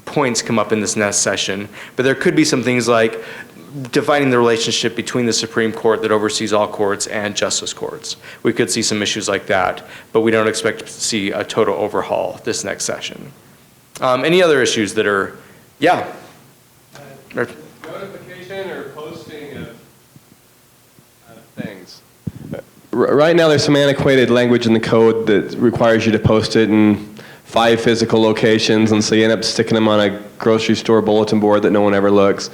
points come up in this next session. But there could be some things like defining the relationship between the Supreme Court that oversees all courts and justice courts. We could see some issues like that, but we don't expect to see a total overhaul this next session. Any other issues that are, yeah?
Notification or posting of things. Right now there's some antiquated language in the code that requires you to post it in 5 physical locations, and so you end up sticking them on a grocery store bulletin board that no one ever looks.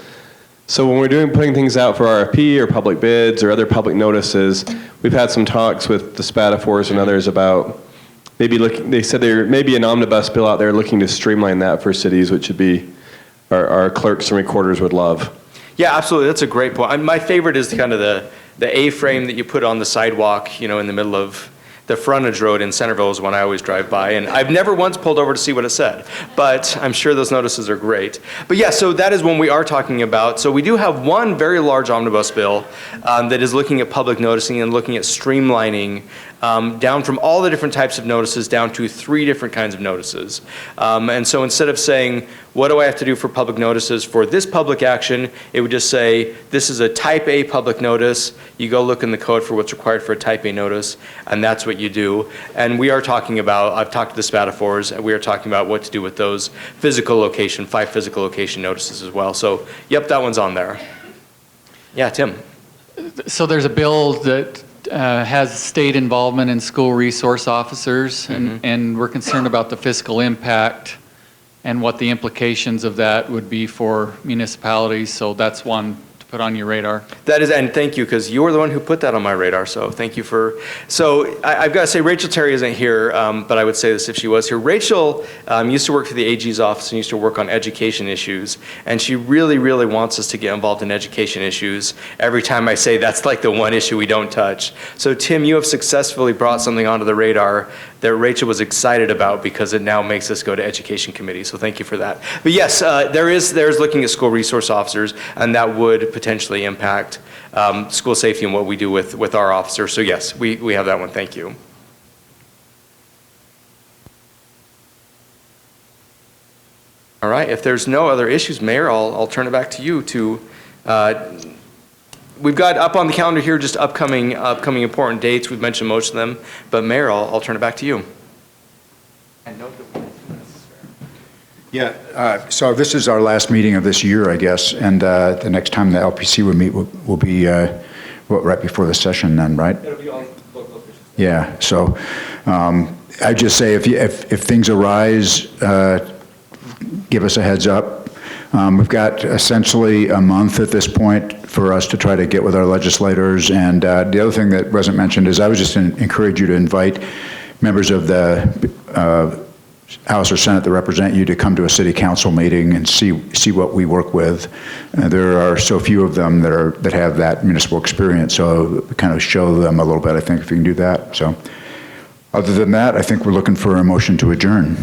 So when we're putting things out for RFP or public bids or other public notices, we've had some talks with the Spatafours and others about they said there may be an omnibus bill out there looking to streamline that for cities, which would be our clerks and recorders would love.
Yeah, absolutely. That's a great point. My favorite is kind of the A-frame that you put on the sidewalk, in the middle of the frontage road in Centerville is one I always drive by, and I've never once pulled over to see what it said, but I'm sure those notices are great. But yeah, so that is one we are talking about. So we do have one very large omnibus bill that is looking at public noticing and looking at streamlining down from all the different types of notices down to 3 different kinds of notices. And so instead of saying, what do I have to do for public notices for this public action, it would just say, this is a type A public notice. You go look in the code for what's required for a type A notice, and that's what you do. And we are talking about, I've talked to the Spatafours, and we are talking about what to do with those 5 physical location notices as well. So, yep, that one's on there. Yeah, Tim.
So there's a bill that has state involvement in school resource officers, and we're concerned about the fiscal impact and what the implications of that would be for municipalities. So that's one to put on your radar.
That is, and thank you, because you were the one who put that on my radar, so thank you for, so I've got to say, Rachel Terry isn't here, but I would say this if she was here. Rachel used to work for the AG's office and used to work on education issues, and she really, really wants us to get involved in education issues. Every time I say that's like the one issue we don't touch. So Tim, you have successfully brought something onto the radar that Rachel was excited about because it now makes us go to education committee, so thank you for that. But yes, there's looking at school resource officers, and that would potentially impact school safety and what we do with our officers. So yes, we have that one, thank you. All right, if there's no other issues, Mayor, I'll turn it back to you to, we've got up on the calendar here just upcoming important dates. We've mentioned most of them, but Mayor, I'll turn it back to you.
Yeah, so this is our last meeting of this year, I guess, and the next time the LPC would meet will be right before the session then, right?
It'll be all local officials.
Yeah, so I'd just say if things arise, give us a heads up. We've got essentially a month at this point for us to try to get with our legislators, and the other thing that wasn't mentioned is I would just encourage you to invite members of the House or Senate that represent you to come to a city council meeting and see what we work with. There are so few of them that have that municipal experience, so kind of show them a little bit, I think, if you can do that. So other than that, I think we're looking for a motion to adjourn.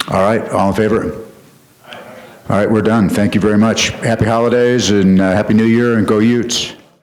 All right, all in favor? All right, we're done. Thank you very much. Happy holidays and Happy New Year, and go Utes.